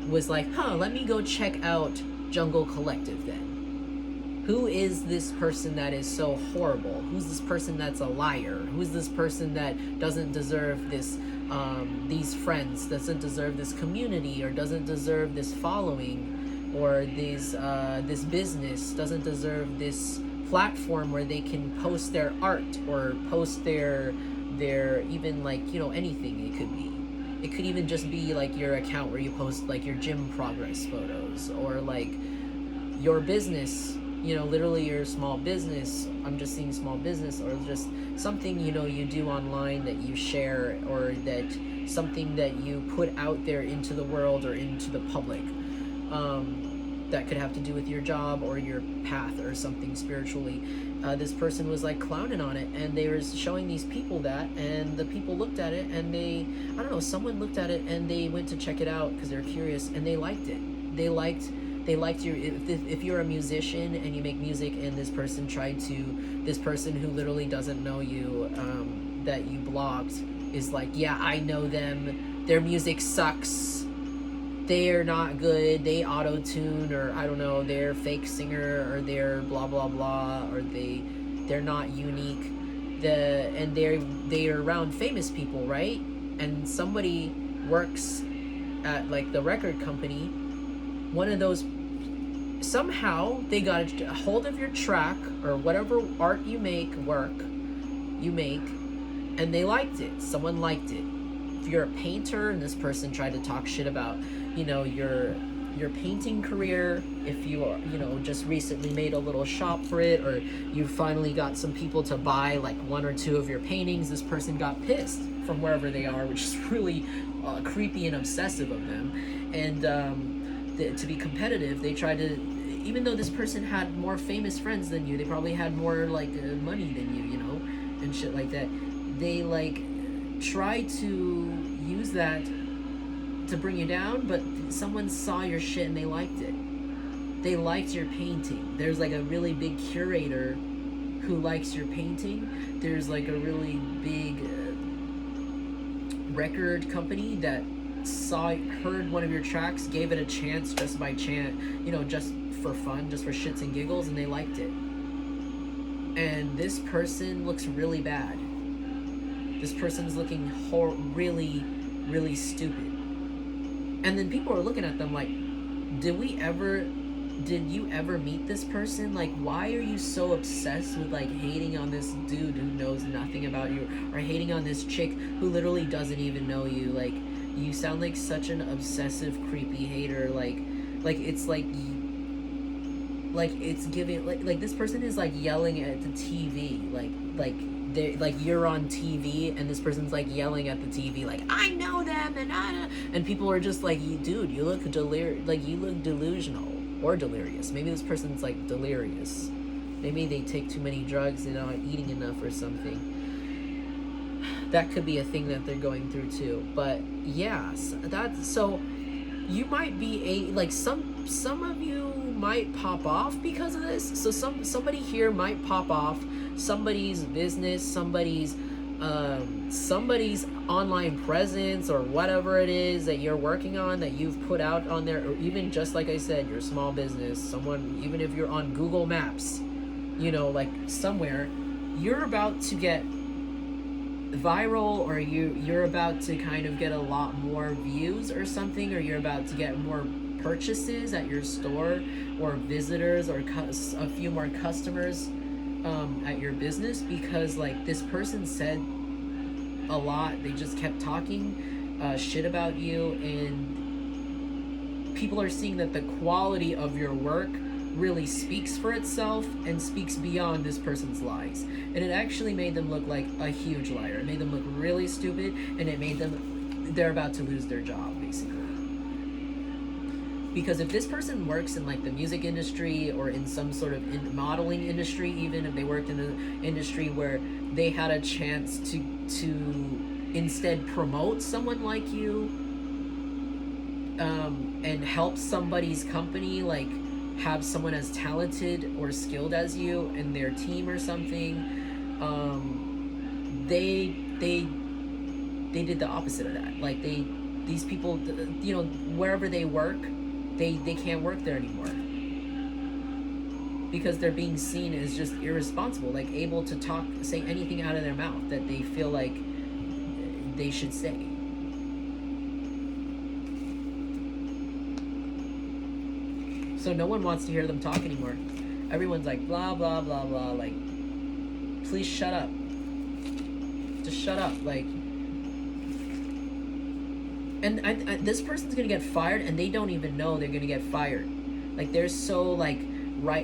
was like, let me go check out Jungle Collective then. Who is this person that is so horrible? Who's this person that's a liar? Who's this person that doesn't deserve this, these friends, doesn't deserve this community, or doesn't deserve this following, or this business, doesn't deserve this platform where they can post their art, or post their even, like, you know, anything it could be. It could even just be like your account where you post like your gym progress photos, or like your business, you know, literally your small business. I'm just seeing small business, or just something, you know, you do online that you share, or that something that you put out there into the world or into the public. That could have to do with your job or your path or something spiritually. This person was like clowning on it, and they were showing these people that, and the people looked at it, and they, I don't know, someone looked at it and they went to check it out because they're curious, and they liked it. They liked your, if you're a musician and you make music, and this person who literally doesn't know you, that you blocked, is like, yeah, I know them, their music sucks, they're not good, they auto-tune, or I don't know, they're fake singer, or they're blah blah blah, or they're not unique. And they're around famous people, right? And somebody works at like the record company, one of those, somehow they got a hold of your track or whatever art you make, and they liked it. Someone liked it. If you're a painter and this person tried to talk shit about, you know, your painting career, if you are, you know, just recently made a little shop for it, or you finally got some people to buy like one or two of your paintings, this person got pissed from wherever they are, which is really creepy and obsessive of them. And to be competitive, they tried to, even though this person had more famous friends than you, they probably had more like money than you know, and shit like that, they like try to use that to bring you down. But someone saw your shit and they liked it. They liked your painting. There's like a really big curator who likes your painting. There's like a really big record company that heard one of your tracks, gave it a chance, just by chance, you know, just for fun, just for shits and giggles, and they liked it. And this person looks really bad. This person's looking really, really stupid. And then people are looking at them like, did you ever meet this person? Like, why are you so obsessed with like hating on this dude who knows nothing about you, or hating on this chick who literally doesn't even know you? Like, you sound like such an obsessive, creepy hater. Like it's like it's giving, like this person is like yelling at the TV, like you're on TV, and this person's like yelling at the TV, like, I know them, and people are just like, dude, you look delusional or delirious. Maybe this person's like delirious. Maybe they take too many drugs and aren't eating enough or something. That could be a thing that they're going through too. But yeah, so you might be some of you might pop off because of this. So somebody here might pop off. Somebody's business, somebody's online presence, or whatever it is that you're working on, that you've put out on there, or even just like I said, your small business, someone, even if you're on Google Maps, you know, like somewhere, you're about to get viral, or you're about to kind of get a lot more views or something, or you're about to get more purchases at your store, or visitors, or a few more customers at your business, because like this person said a lot. They just kept talking shit about you, and people are seeing that the quality of your work really speaks for itself and speaks beyond this person's lies. And it actually made them look like a huge liar. It made them look really stupid, and it made them, they're about to lose their job, basically. Because if this person works in like the music industry or in some sort of modeling industry, even if they worked in an industry where they had a chance to instead promote someone like you, and help somebody's company, like have someone as talented or skilled as you in their team or something, they did the opposite of that. Like these people, you know, wherever they work, they can't work there anymore because they're being seen as just irresponsible, like able to say anything out of their mouth that they feel like they should say. So no one wants to hear them talk anymore. Everyone's like, blah, blah, blah, blah. Like, please shut up. Just shut up. Like, and this person's going to get fired, and they don't even know they're going to get fired. Like, they're so, like,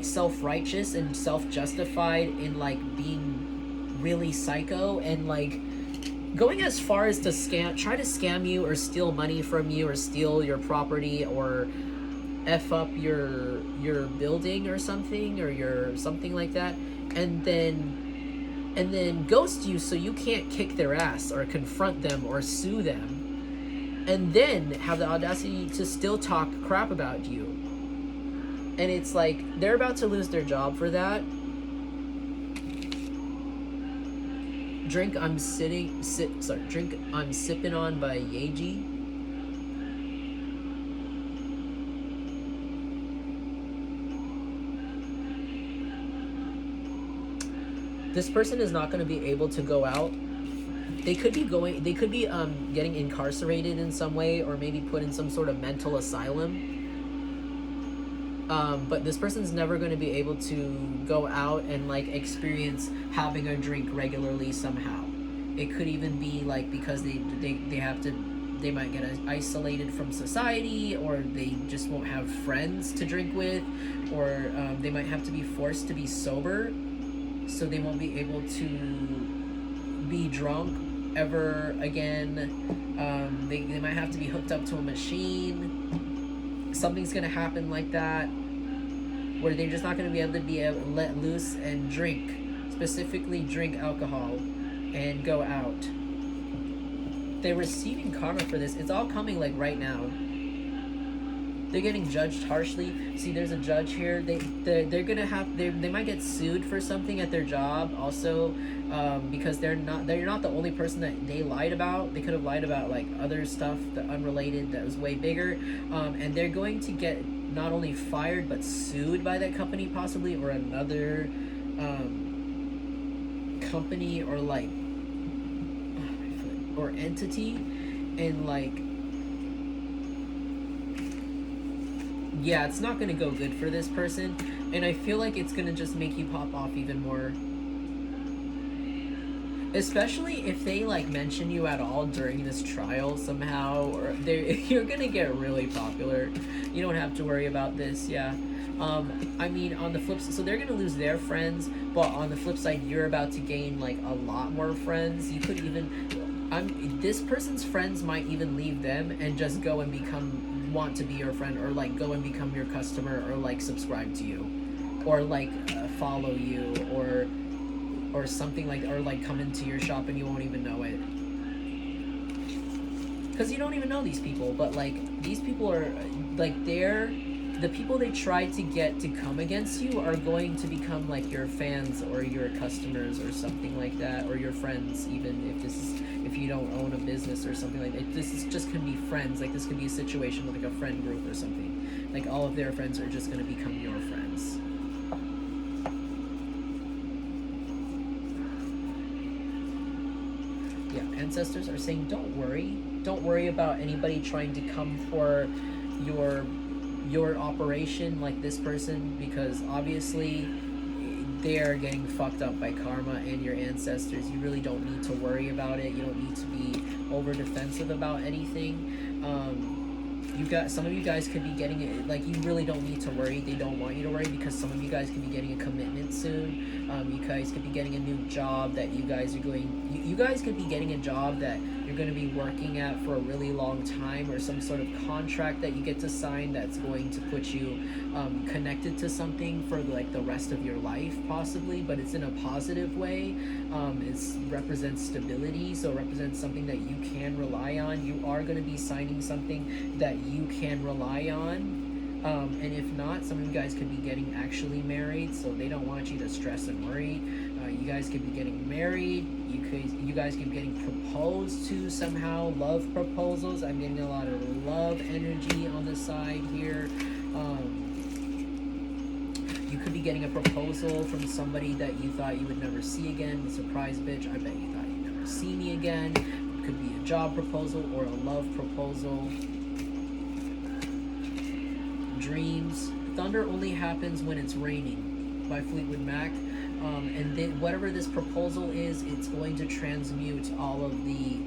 self-righteous and self-justified in, like, being really psycho and, like, going as far as to try to scam you or steal money from you or steal your property or F up your building or something, or your something like that, and then ghost you so you can't kick their ass or confront them or sue them, and then have the audacity to still talk crap about you. And it's like they're about to lose their job for that. Drink I'm Sipping On by Yeji. This person is not going to be able to go out. They could be getting incarcerated in some way, or maybe put in some sort of mental asylum. But this person's never going to be able to go out and like experience having a drink regularly somehow. It could even be like because they might get isolated from society, or they just won't have friends to drink with, or they might have to be forced to be sober, so they won't be able to be drunk ever again. They might have to be hooked up to a machine. Something's gonna happen like that, where they're just not gonna be able to let loose and drink, specifically drink alcohol, and go out. They're receiving karma for this. It's all coming like right now. They're getting judged harshly. See, there's a judge here. They're gonna have they might get sued for something at their job also, because they're not the only person that they lied about. They could have lied about like other stuff that unrelated that was way bigger, and they're going to get not only fired but sued by that company possibly, or another company, or like or entity, and like, yeah, it's not going to go good for this person, and I feel like it's going to just make you pop off even more. Especially if they, like, mention you at all during this trial somehow, or you're going to get really popular. You don't have to worry about this, yeah. I mean, on the flip side, so they're going to lose their friends, but on the flip side, you're about to gain, like, a lot more friends. You could even, this person's friends might even leave them and just go and want to be your friend, or like go and become your customer, or like subscribe to you, or like follow you, or something like, or like come into your shop and you won't even know it, because you don't even know these people. But like, these people are like, the people they tried to get to come against you are going to become like your fans or your customers or something like that, or your friends, even if you don't own a business or something like that. This is just can be friends. Like, this could be a situation with like a friend group or something. Like, all of their friends are just going to become your friends. Yeah, ancestors are saying don't worry about anybody trying to come for your operation, like this person, because obviously they are getting fucked up by karma and your ancestors. You really don't need to worry about it. You don't need to be over defensive about anything. some of you guys could be getting it, like, you really don't need to worry. They don't want you to worry, because some of you guys could be getting a commitment soon. You guys could be getting a new job that you guys are going, you guys could be getting a job that you're going to be working at for a really long time, or some sort of contract that you get to sign that's going to put you connected to something for like the rest of your life, possibly, but it's in a positive way. It represents stability, so it represents something that you can rely on. You are going to be signing something that you can rely on. And if not, some of you guys could be getting actually married, so they don't want you to stress and worry. You guys could be getting married. You guys could be getting proposed to somehow. Love proposals. I'm getting a lot of love energy on the side here. You could be getting a proposal from somebody that you thought you would never see again. The surprise bitch, I bet you thought you'd never see me again. It could be a job proposal or a love proposal. Dreams. Thunder only happens when it's raining, by Fleetwood Mac. And then whatever this proposal is, it's going to transmute all of the,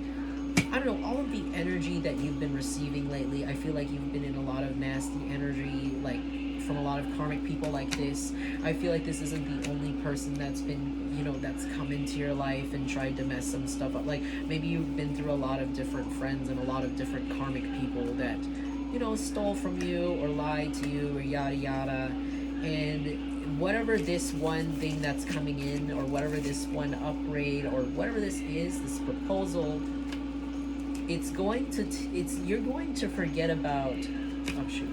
I don't know, all of the energy that you've been receiving lately. I feel like you've been in a lot of nasty energy, like from a lot of karmic people like this. I feel like this isn't the only person that's been, you know, that's come into your life and tried to mess some stuff up. Like, maybe you've been through a lot of different friends and a lot of different karmic people that, you know, stole from you or lied to you or yada yada. And whatever this one thing that's coming in, or whatever this one upgrade, or whatever this is, this proposal, it's going to you're going to forget about, oh shoot,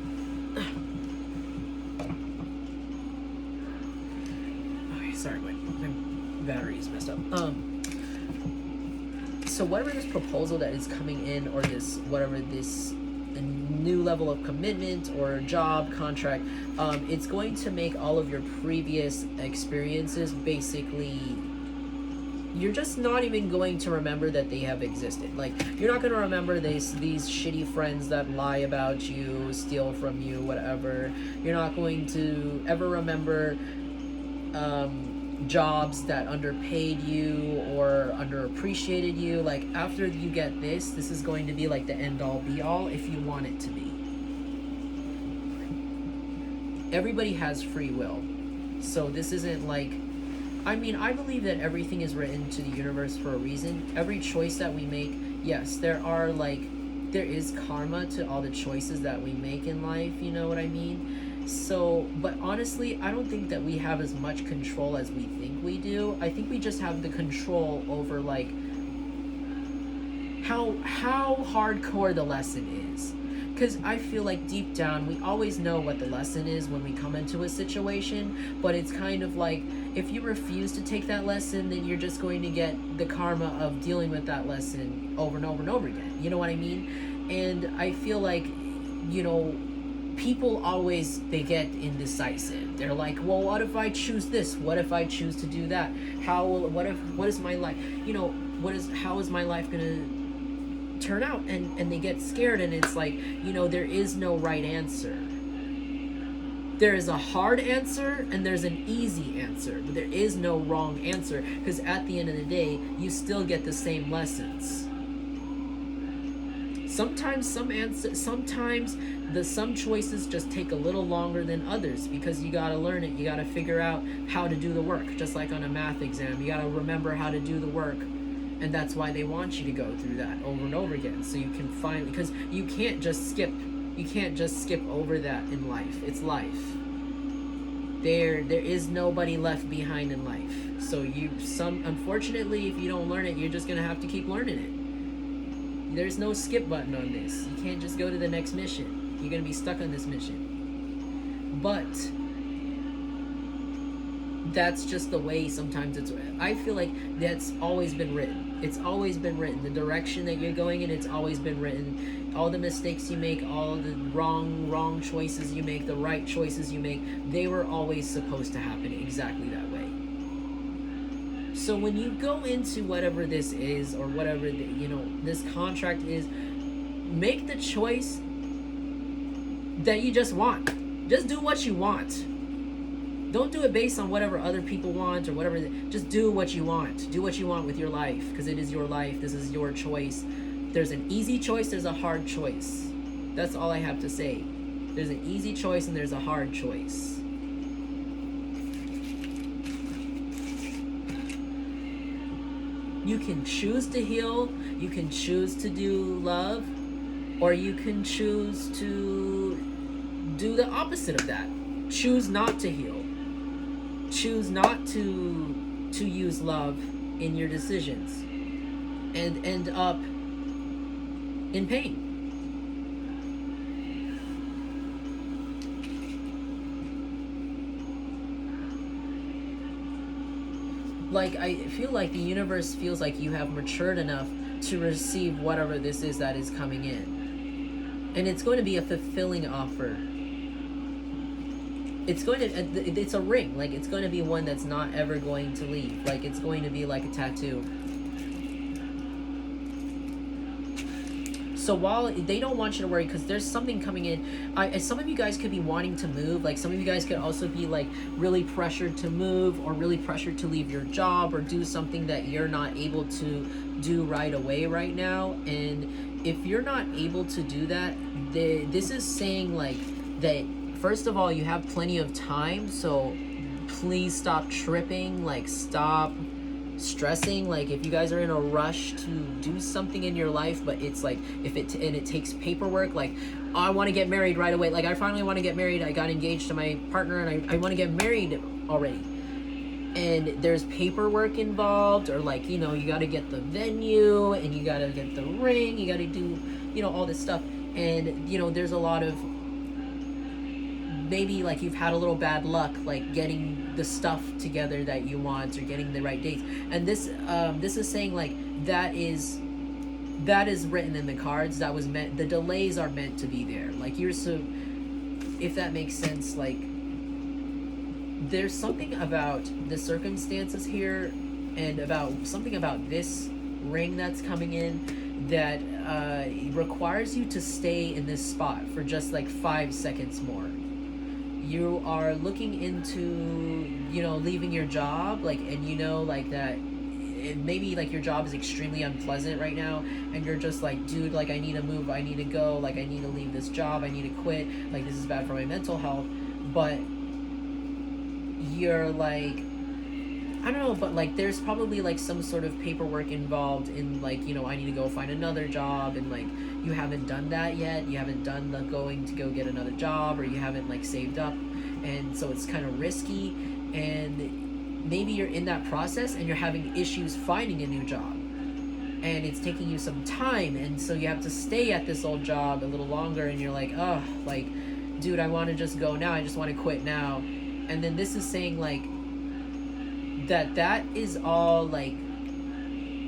okay, sorry, my battery's messed up. So whatever this proposal that is coming in, or this, whatever this, a new level of commitment or job contract, it's going to make all of your previous experiences, basically, you're just not even going to remember that they have existed. Like, you're not going to remember these shitty friends that lie about you, steal from you, whatever. You're not going to ever remember jobs that underpaid you or underappreciated you. Like, after you get this is going to be like the end all be all, if you want it to be. Everybody has free will, so this isn't like, I mean, I believe that everything is written to the universe for a reason. Every choice that we make, yes, there is karma to all the choices that we make in life, you know what I mean? So, but honestly, I don't think that we have as much control as we think we do. I think we just have the control over, like, how hardcore the lesson is. Because I feel like deep down, we always know what the lesson is when we come into a situation, but it's kind of like, if you refuse to take that lesson, then you're just going to get the karma of dealing with that lesson over and over and over again. You know what I mean? And I feel like, you know, people always, they get indecisive. They're like, well, what if I choose this? What if I choose to do that? What is my life? You know, how is my life gonna turn out? And they get scared, and it's like, you know, there is no right answer. There is a hard answer and there's an easy answer, but there is no wrong answer, because at the end of the day, you still get the same lessons. Sometimes some choices just take a little longer than others, because you gotta learn it. You gotta figure out how to do the work, just like on a math exam. You gotta remember how to do the work. And that's why they want you to go through that over and over again, so you can finally, because you can't just skip over that in life. It's life. There is nobody left behind in life. So unfortunately, if you don't learn it, you're just gonna have to keep learning it. There's no skip button on this. You can't just go to the next mission. You're gonna be stuck on this mission. But that's just the way sometimes it's. I feel like that's always been written. It's always been written. The direction that you're going in, it's always been written. All the mistakes you make, all the wrong choices you make, the right choices you make, they were always supposed to happen exactly that way. So when you go into whatever this is, or whatever this contract is, make the choice that you just want. Just do what you want. Don't do it based on whatever other people want or whatever. Just do what you want. Do what you want with your life, because it is your life. This is your choice. There's an easy choice. There's a hard choice. That's all I have to say. There's an easy choice and there's a hard choice. You can choose to heal, you can choose to do love, or you can choose to do the opposite of that. Choose not to heal. Choose not to use love in your decisions and end up in pain. Like, I feel like the universe feels like you have matured enough to receive whatever this is that is coming in. And it's going to be a fulfilling offer. It's going to, it's a ring. Like, it's going to be one that's not ever going to leave. Like, it's going to be like a tattoo. So while they don't want you to worry, because there's something coming in, some of you guys could be wanting to move. Like, some of you guys could also be like really pressured to move, or really pressured to leave your job, or do something that you're not able to do right away right now. And if you're not able to do that, this is saying like that, first of all, you have plenty of time. So please stop tripping, like stop stressing. Like, if you guys are in a rush to do something in your life, but it's like, if it takes paperwork, like, oh, I want to get married right away, like I finally want to get married, I got engaged to my partner and I want to get married already, and there's paperwork involved, or like, you know, you got to get the venue and you got to get the ring, you got to do, you know, all this stuff, and you know, there's a lot of, maybe like you've had a little bad luck, like getting the stuff together that you want, or getting the right dates. And this is saying like that is written in the cards. That was meant, the delays are meant to be there. Like, you're so, if that makes sense, like there's something about the circumstances here, and about something about this ring that's coming in that requires you to stay in this spot for just like 5 seconds more. You are looking into, you know, leaving your job, like, and you know, like that, maybe like your job is extremely unpleasant right now, and you're just like, dude, like I need to move, I need to go, like I need to leave this job, I need to quit, like this is bad for my mental health. But you're like, I don't know, but like there's probably like some sort of paperwork involved in, like, you know, I need to go find another job, and like you haven't done that yet, you haven't done the going to go get another job, or you haven't like saved up, and so it's kind of risky, and maybe you're in that process and you're having issues finding a new job, and it's taking you some time, and so you have to stay at this old job a little longer, and you're like, oh, like, dude, I want to just go now, I just want to quit now. And then this is saying like that is all like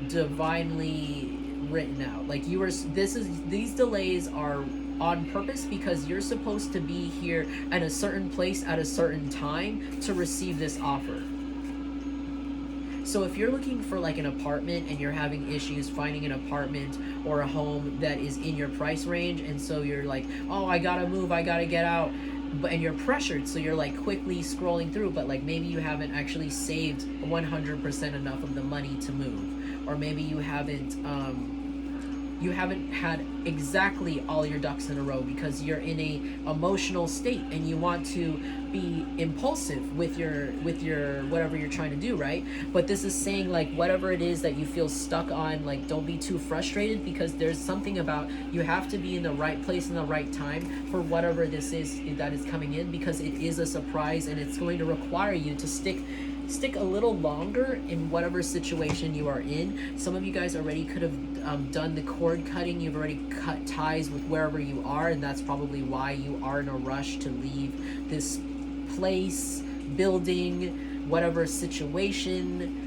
divinely written out. Like, these delays are on purpose, because you're supposed to be here at a certain place at a certain time to receive this offer. So if you're looking for like an apartment and you're having issues finding an apartment or a home that is in your price range, and so you're like, oh, I gotta move, I gotta get out, and you're pressured, so you're like quickly scrolling through, but like maybe you haven't actually saved 100% enough of the money to move, or maybe you haven't had exactly all your ducks in a row, because you're in a emotional state and you want to be impulsive with your whatever you're trying to do, right? But this is saying like, whatever it is that you feel stuck on, like, don't be too frustrated, because there's something about, you have to be in the right place in the right time for whatever this is that is coming in, because it is a surprise, and it's going to require you to stick a little longer in whatever situation you are in. Some of you guys already could have done the cord cutting. You've already cut ties with wherever you are, and that's probably why you are in a rush to leave this place, building, whatever situation,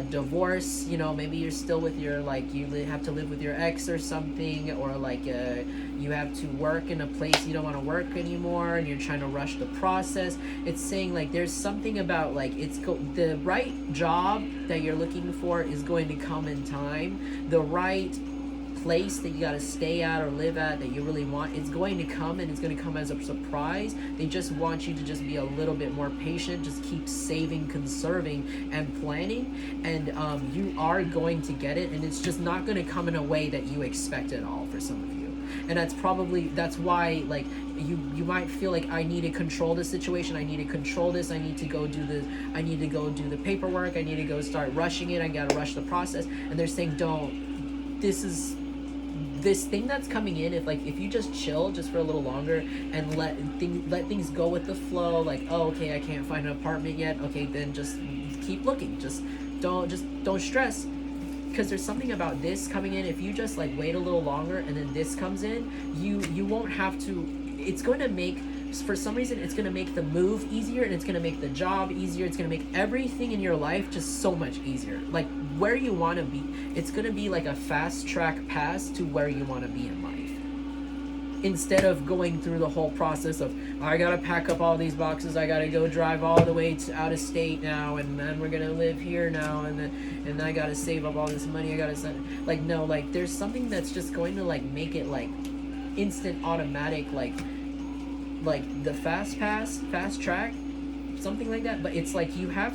divorce, you know, maybe you're still with your, like, you have to live with your ex or something, or like you have to work in a place you don't want to work anymore, and you're trying to rush the process. It's saying like there's something about like, the right job that you're looking for is going to come in time. The right place that you got to stay at or live at that you really want, it's going to come, and it's going to come as a surprise. They just want you to just be a little bit more patient, just keep saving, conserving, and planning, and you are going to get it, and it's just not going to come in a way that you expect at all for some of you. And that's why, like, you might feel like, I need to control the situation, I need to control this, I need to go do the paperwork, I need to go start rushing it, I gotta rush the process. And they're saying, don't. This thing that's coming in, if you just chill just for a little longer and let things go with the flow, like, oh, okay, I can't find an apartment yet, okay, then just keep looking, just don't stress, because there's something about this coming in. If you just like wait a little longer and then this comes in, you won't have to. It's going to make, for some reason, it's going to make the move easier, and it's going to make the job easier, it's going to make everything in your life just so much easier, like where you want to be. It's going to be like a fast track pass to where you want to be in life, instead of going through the whole process of, I gotta pack up all these boxes, I gotta go drive all the way to out of state now, and then we're gonna live here now, and then I gotta save up all this money, I gotta send, like, no, like, there's something that's just going to like make it like instant automatic, like the fast track, something like that. But it's like you have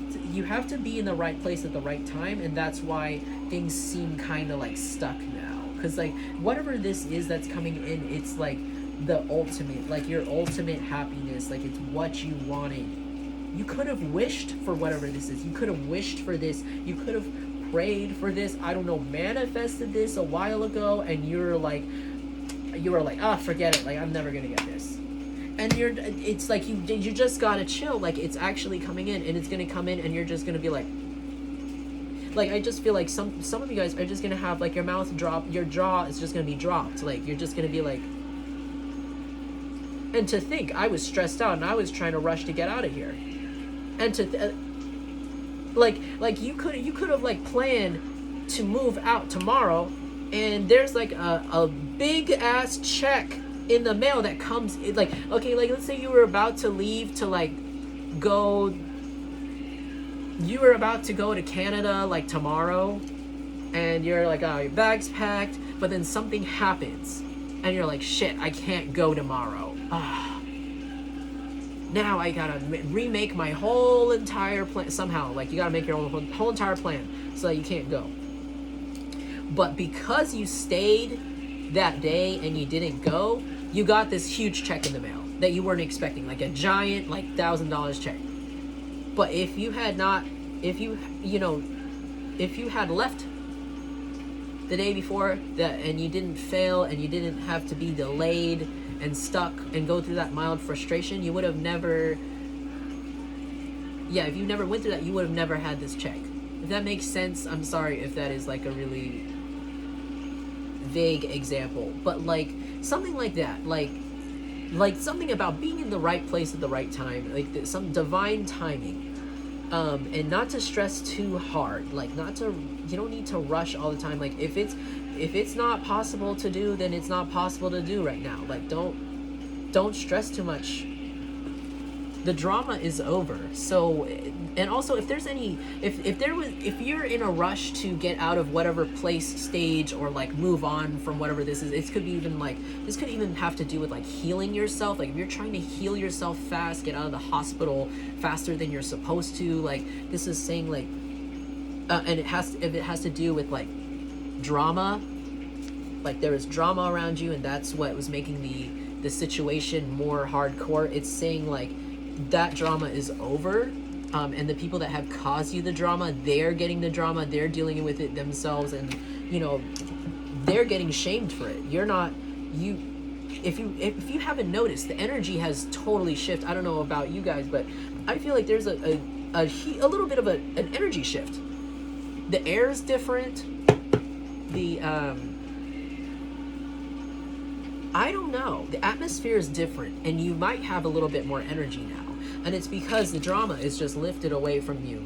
to be in the right place at the right time, and that's why things seem kind of like stuck now, because like whatever this is that's coming in, it's like the ultimate, like your ultimate happiness, like it's what you wanted. You could have wished for whatever this is, you could have wished for this, you could have prayed for this, I don't know, manifested this a while ago, and you were like, forget it, like, I'm never gonna get this. And it's like you just gotta chill, like it's actually coming in, and it's gonna come in, and you're just gonna be like, I just feel like some of you guys are just gonna have like your mouth drop, your jaw is just gonna be dropped, like you're just gonna be like, and to think I was stressed out and I was trying to rush to get out of here, and to like you could have like planned to move out tomorrow, and there's like a big ass check in the mail that comes, like, okay, like let's say you were about to leave to like go, you were about to go to Canada like tomorrow, and you're like, oh, your bag's packed, but then something happens and you're like, shit, I can't go tomorrow. Now I gotta remake my whole entire plan somehow. Like, you gotta make your own whole entire plan so that you can't go. But because you stayed that day and you didn't go, you got this huge check in the mail that you weren't expecting, like a giant, like $1,000 check. But if you had left the day before that, and you didn't fail, and you didn't have to be delayed and stuck and go through that mild frustration, you would have never, if you never went through that, you would have never had this check. If that makes sense, I'm sorry if that is like a really vague example, but like something like that, like something about being in the right place at the right time, like some divine timing, and not to stress too hard, like you don't need to rush all the time. Like if it's not possible to do, then it's not possible to do right now. Like don't stress too much. The drama is over. So, and also if you're in a rush to get out of whatever place, stage, or like move on from whatever this is, this could even have to do with like healing yourself. Like if you're trying to heal yourself fast, get out of the hospital faster than you're supposed to, like this is saying like, and if it has to do with like drama, like there is drama around you, and that's what was making the situation more hardcore. It's saying like that drama is over, and the people that have caused you the drama, they're getting the drama, they're dealing with it themselves, and they're getting shamed for it. You're not. If you haven't noticed, the energy has totally shifted. I don't know about you guys, but I feel like there's a little bit of an energy shift. The air is different. I don't know. The atmosphere is different, and you might have a little bit more energy now. And it's because the drama is just lifted away from you.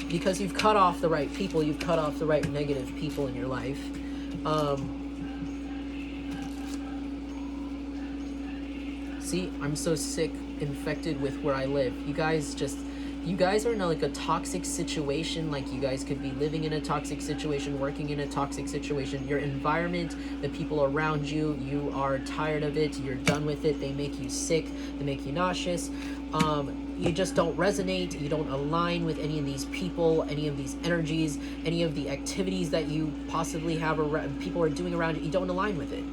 Because you've cut off the right people, you've cut off the right negative people in your life. See, I'm so sick, infected with where I live. You guys are in like a toxic situation. Like you guys could be living in a toxic situation, working in a toxic situation. Your environment, the people around you, you are tired of it, you're done with it, they make you sick, they make you nauseous. You just don't resonate, you don't align with any of these people, any of these energies, any of the activities that you possibly have, or people are doing around you don't align with it.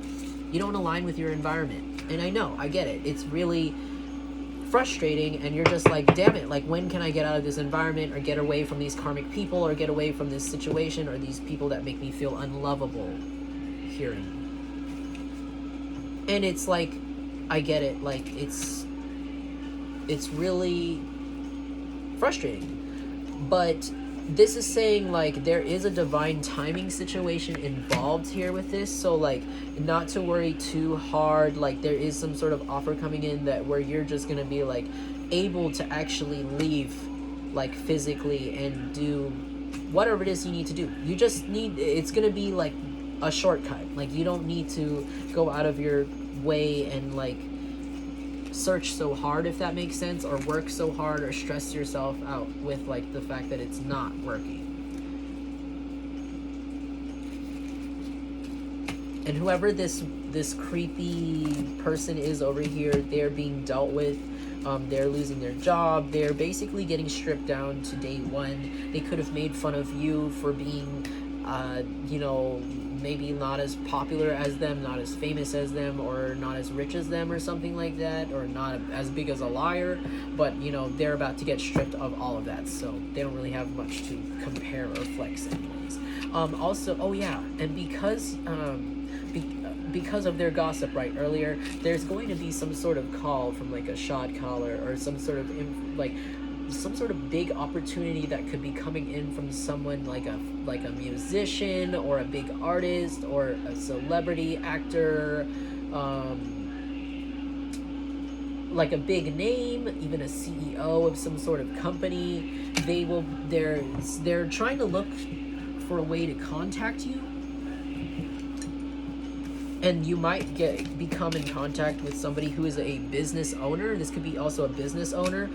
You don't align with your environment. And I know, I get it. It's really frustrating, and you're just like, damn it, like, when can I get out of this environment, or get away from these karmic people, or get away from this situation, or these people that make me feel unlovable hearing. And it's like, I get it, like, it's really frustrating. But this is saying, like, there is a divine timing situation involved here with this, so, like, not to worry too hard. Like, there is some sort of offer coming in that where you're just gonna be, like, able to actually leave, like, physically, and do whatever it is you need to do. You just need, it's gonna be, like, a shortcut. Like, you don't need to go out of your way and, like, search so hard, if that makes sense, or work so hard, or stress yourself out with, like, the fact that it's not working. And whoever this creepy person is over here, they're being dealt with. They're losing their job. They're basically getting stripped down to day one. They could have made fun of you for being, you know, maybe not as popular as them, not as famous as them, or not as rich as them, or something like that, or not as big as a liar. But, you know, they're about to get stripped of all of that, so they don't really have much to compare or flex anyways. Also, oh yeah, and because of their gossip right earlier, there's going to be some sort of call from, like, a shot caller, or some sort of some sort of big opportunity that could be coming in from someone like a musician, or a big artist, or a celebrity actor, like a big name, even a CEO of some sort of company. They're trying to look for a way to contact you, and you might become in contact with somebody who is a business owner. This could be also a business owner.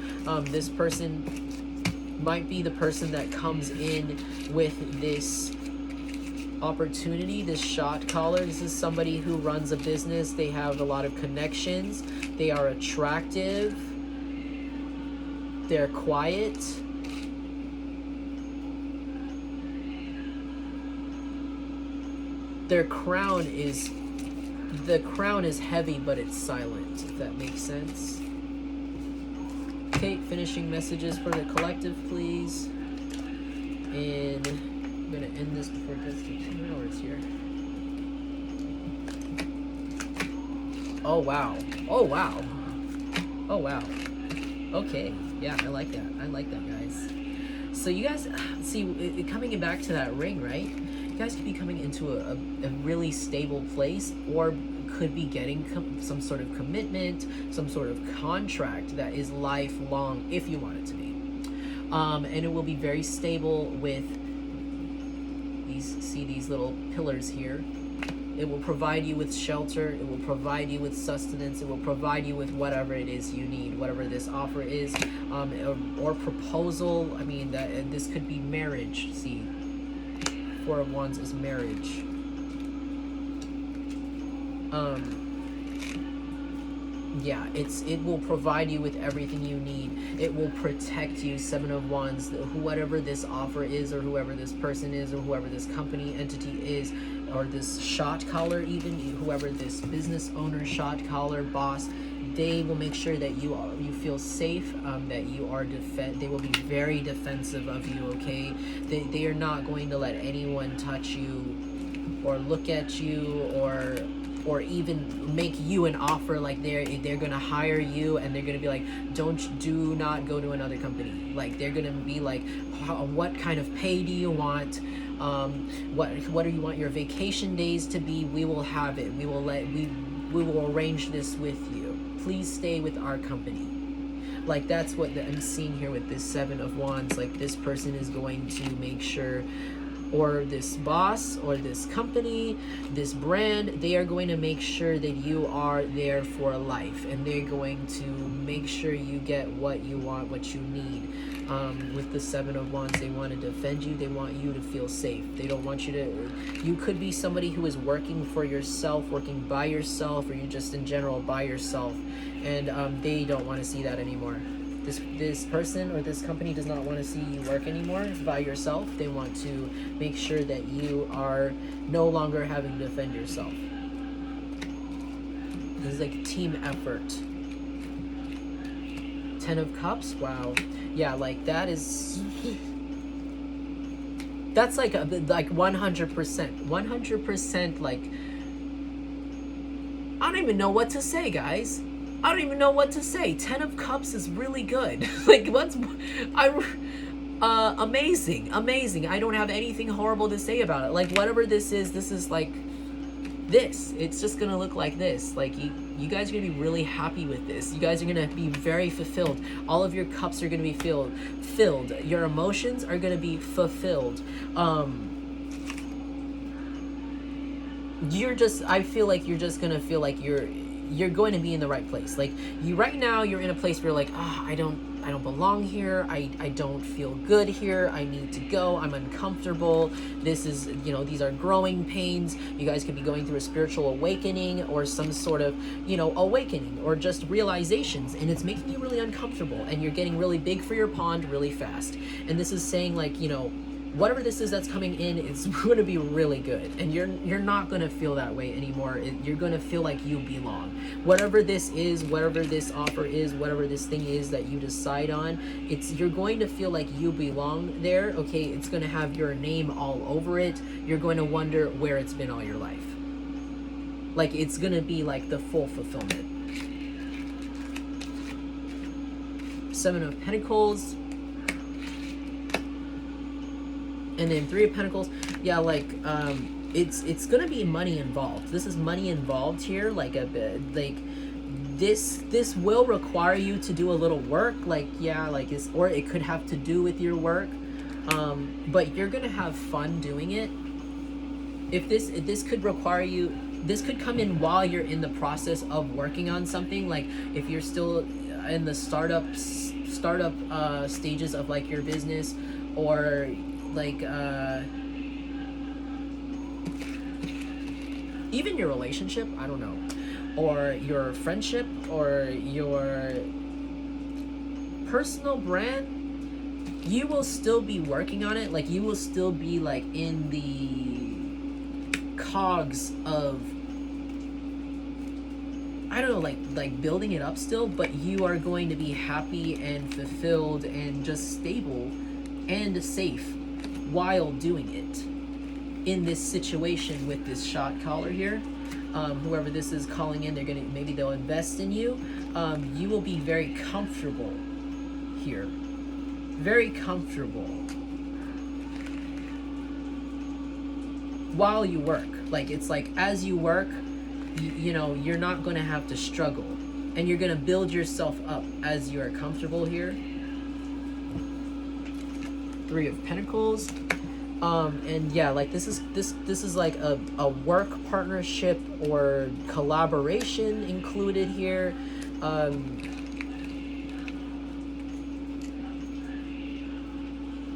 This person might be the person that comes in with this opportunity, this shot caller. This is somebody who runs a business. They have a lot of connections. They are attractive. They're quiet. The crown is heavy, but it's silent, if that makes sense. Okay, finishing messages for the collective, please. And I'm gonna end this before it gets to 2 hours here. Oh wow. Oh wow. Oh wow. Okay. Yeah, I like that. I like that, guys. So you guys see, coming back to that ring, right? You guys could be coming into a really stable place, or could be getting some sort of commitment, some sort of contract that is lifelong, if you want it to be. And it will be very stable with these little pillars here. It will provide you with shelter. It will provide you with sustenance. It will provide you with whatever it is you need, whatever this offer is, or proposal. I mean, this could be marriage. See, Four of Wands is marriage. Yeah, it will provide you with everything you need. It will protect you. Seven of Wands, whoever this offer is, or whoever this person is, or whoever this company entity is, or this shot caller, even whoever this business owner, shot caller, boss, they will make sure that you feel safe, that you are they will be very defensive of you, okay? They are not going to let anyone touch you, or look at you, or even make you an offer. Like they're gonna hire you, and they're gonna be like, do not go to another company. Like, they're gonna be like, what kind of pay do you want? What do you want your vacation days to be? We will have it. We will arrange this with you. Please stay with our company. Like, that's what I'm seeing here with this Seven of Wands. Like, this person is going to make sure, or this boss, or this company, this brand, they are going to make sure that you are there for life, and they're going to make sure you get what you want, what you need. With the Seven of Wands, they want to defend you. They want you to feel safe. They don't want you to, you could be somebody who is working for yourself, working by yourself, or you just in general by yourself, and they don't want to see that anymore. This person or this company does not want to see you work anymore by yourself. They want to make sure that you are no longer having to defend yourself. This is like a team effort. 10 of Cups, wow. Yeah, like that is... That's like 100%. 100% like... I don't even know what to say, guys. I don't even know what to say. 10 of Cups is really good. Like, amazing. Amazing. I don't have anything horrible to say about it. Like, whatever this is like this. It's just gonna look like this. Like, you guys are gonna be really happy with this. You guys are gonna be very fulfilled. All of your cups are gonna be filled. Your emotions are gonna be fulfilled. I feel like you're just gonna feel like you're going to be in the right place. Like, right now you're in a place where you're like, I don't belong here. I don't feel good here. I need to go. I'm uncomfortable. This is, these are growing pains. You guys could be going through a spiritual awakening or some sort of, awakening or just realizations, and it's making you really uncomfortable, and you're getting really big for your pond really fast. And this is saying, like, whatever this is that's coming in, it's going to be really good, and you're not going to feel that way anymore. You're going to feel like you belong. Whatever this is, whatever this offer is, whatever this thing is that you decide on, you're going to feel like you belong there. Okay, it's going to have your name all over it. You're going to wonder where it's been all your life. Like, it's going to be like the full fulfillment. 7 of Pentacles. And then 3 of Pentacles, yeah, like, it's gonna be money involved. This is money involved here, like this will require you to do a little work, like, yeah, like, or it could have to do with your work, but you're gonna have fun doing it. If this could require you, this could come in while you're in the process of working on something, like if you're still in the startup stages of, like, your business, or like even your relationship, I don't know, or your friendship, or your personal brand, you will still be working on it. Like, you will still be, like, in the cogs of, I don't know, like building it up still, but you are going to be happy and fulfilled and just stable and safe while doing it in this situation with this shot caller here. Whoever this is calling in, maybe they'll invest in you. You will be very comfortable here. Very comfortable while you work. Like, it's like, as you work, you're not going to have to struggle, and you're going to build yourself up as you are comfortable here. 3 of Pentacles. And yeah, like, this is like a work partnership or collaboration included here.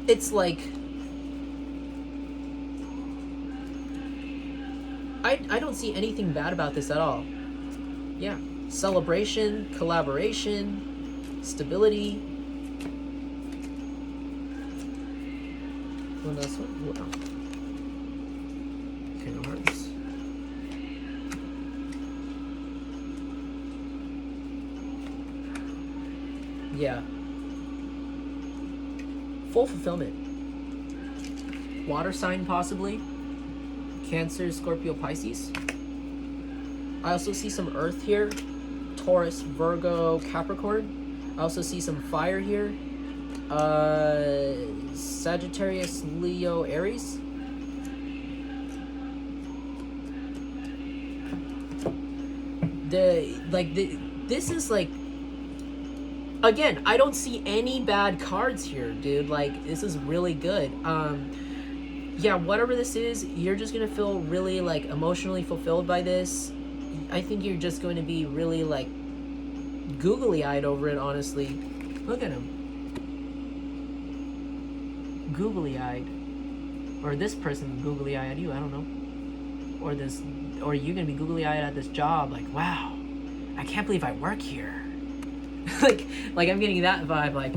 It's like, I don't see anything bad about this at all. Yeah, celebration, collaboration, stability. One last one. Wow. King of Hearts. Yeah. Full fulfillment. Water sign, possibly. Cancer, Scorpio, Pisces. I also see some earth here. Taurus, Virgo, Capricorn. I also see some fire here. Sagittarius, Leo, Aries. This is like, again, I don't see any bad cards here, dude. Like, this is really good. Yeah, whatever this is, you're just gonna feel really, like, emotionally fulfilled by this. I think you're just going to be really, like, googly-eyed over it, honestly. Look at him. Googly-eyed. Or this person googly-eyed at you, I don't know. Or you're gonna be googly-eyed at this job, like, wow, I can't believe I work here. like I'm getting that vibe, like,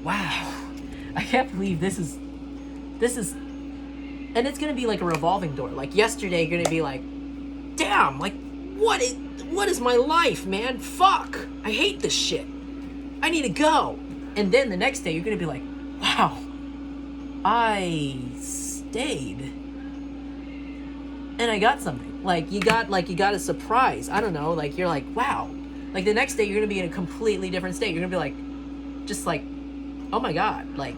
wow, I can't believe this is, and it's gonna be like a revolving door. Like, yesterday you're gonna be like, damn, like, what is my life, man? Fuck, I hate this shit. I need to go. And then the next day you're gonna be like, wow, I stayed and I got something. Like you got a surprise. I don't know, like you're like, wow. Like the next day you're gonna be in a completely different state. You're gonna be like, just like, oh my god, like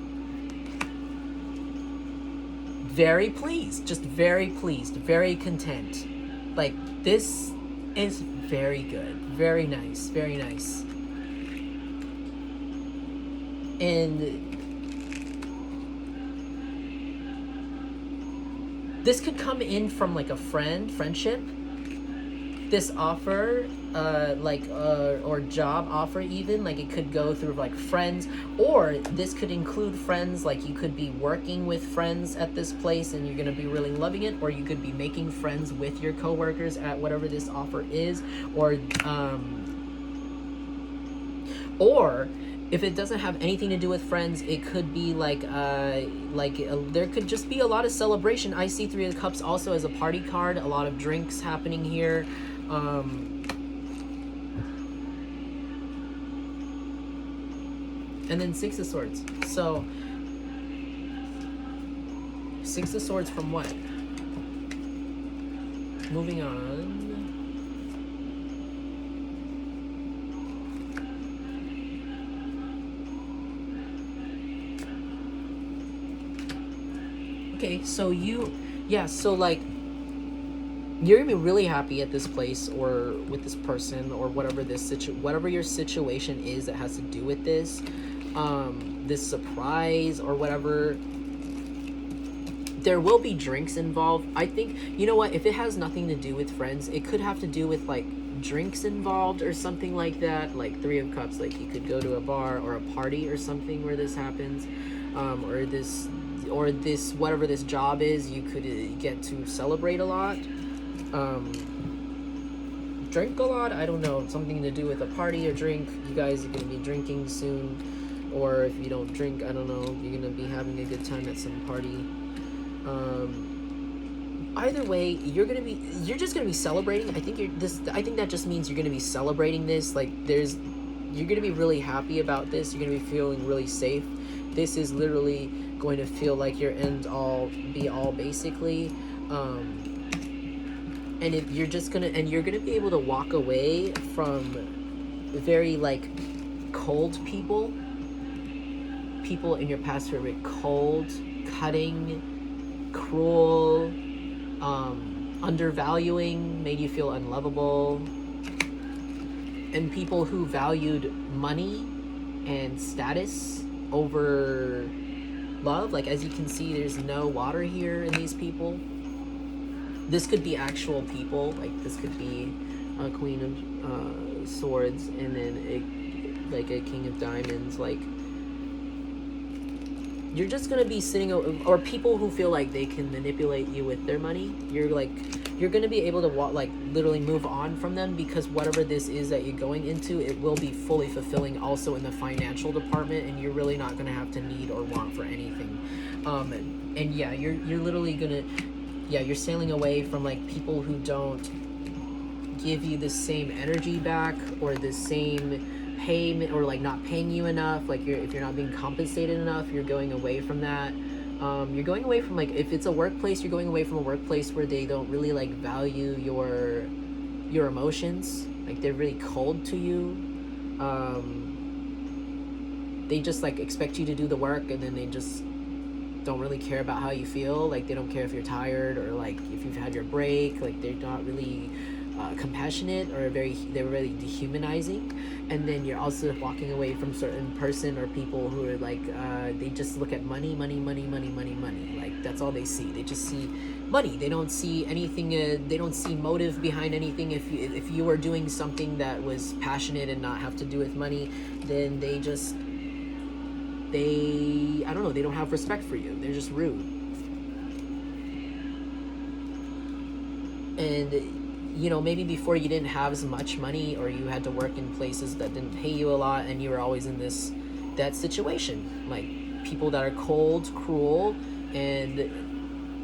very pleased, just very pleased, very content. Like this is very good, very nice, very nice. And this could come in from like a friendship, this offer, or job offer even, like it could go through like friends, or this could include friends, like you could be working with friends at this place and you're gonna be really loving it, or you could be making friends with your coworkers at whatever this offer is, or if it doesn't have anything to do with friends, it could be there could just be a lot of celebration. I see Three of Cups also as a party card, a lot of drinks happening here. And then Six of Swords. So, Six of Swords from what? Moving on. Okay, so so like, you're gonna be really happy at this place or with this person or whatever whatever your situation is that has to do with this, this surprise or whatever. There will be drinks involved. I think, you know what, if it has nothing to do with friends, it could have to do with like drinks involved or something like that. Like Three of Cups, like you could go to a bar or a party or something where this happens, or this whatever this job is, you could get to celebrate a lot, drink a lot. I don't know, something to do with a party or drink. You guys are gonna be drinking soon, or if you don't drink, I don't know, you're gonna be having a good time at some party. Either way, you're just gonna be celebrating. I think that just means you're gonna be celebrating this. Like you're gonna be really happy about this. You're gonna be feeling really safe. This is literally going to feel like your end all be all, basically. And if you're gonna be able to walk away from very like cold people in your past who are very cold, cutting, cruel, undervaluing, made you feel unlovable, and people who valued money and status over love. Like, as you can see, there's no water here in these people. This could be actual people. Like, this could be a Queen of Swords and then a King of Diamonds. Like, you're just gonna be sitting, or people who feel like they can manipulate you with their money. You're gonna be able to literally move on from them, because whatever this is that you're going into, it will be fully fulfilling also in the financial department, and you're really not gonna have to need or want for anything. And yeah, you're literally gonna, you're sailing away from like people who don't give you the same energy back, or the same payment, or like not paying you enough. Like, if you're not being compensated enough, you're going away from that. You're going away from, like, if it's a workplace, you're going away from a workplace where they don't really like value your emotions. Like, they're really cold to you. They just like expect you to do the work, and then they just don't really care about how you feel. Like, they don't care if you're tired, or like if you've had your break. Like, they're not really compassionate, or they're really dehumanizing. And then you're also walking away from certain person or people who are like, they just look at money. Like, that's all they see. They just see money. They don't see anything. They don't see motive behind anything. If you are doing something that was passionate and not have to do with money, then they I don't know, they don't have respect for you. They're just rude. And you know, maybe before you didn't have as much money, or you had to work in places that didn't pay you a lot, and you were always in that situation. Like, people that are cold, cruel, and,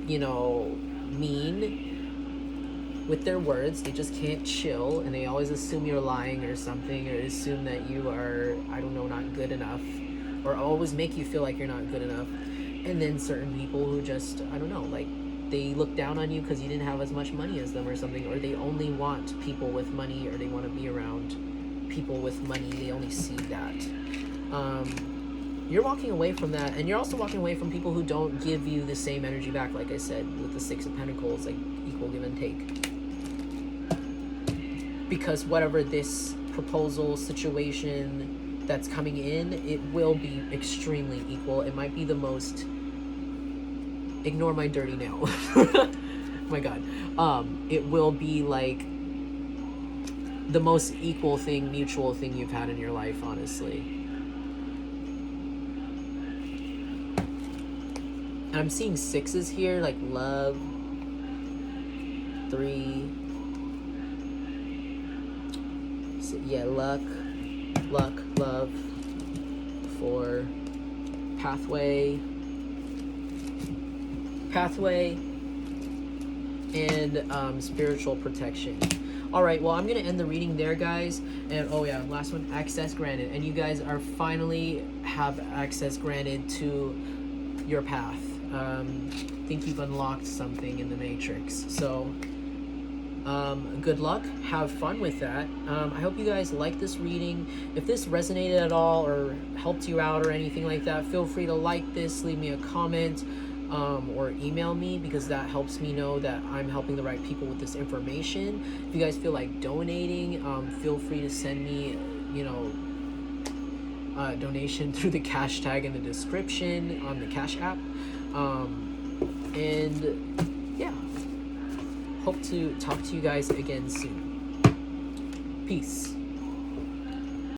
you know, mean. with their words. They just can't chill, and they always assume you're lying or something, or assume that you are, I don't know, not good enough, or always make you feel like you're not good enough. And then certain people who just, I don't know, like, they look down on you because you didn't have as much money as them or something, or they only want people with money, or they want to be around people with money. They only see that. You're walking away from that, and you're also walking away from people who don't give you the same energy back. Like I said, with the Six of Pentacles, like equal give and take. Because whatever this proposal situation that's coming in, it will be extremely equal. It might be the most, ignore my dirty nail. Oh my god. It will be like the most equal thing, mutual thing you've had in your life, honestly. And I'm seeing sixes here, like love, 3, so, yeah, luck, love, 4, pathway, and spiritual protection. Alright, well, I'm going to end the reading there, guys. And, oh yeah, last one, access granted. And you guys are finally have access granted to your path. I think you've unlocked something in the Matrix. So, good luck. Have fun with that. I hope you guys like this reading. If this resonated at all or helped you out or anything like that, feel free to like this, leave me a comment, or email me, because that helps me know that I'm helping the right people with this information. If you guys feel like donating, feel free to send me, donation through the cash tag in the description on the Cash app. And yeah, hope to talk to you guys again soon. Peace.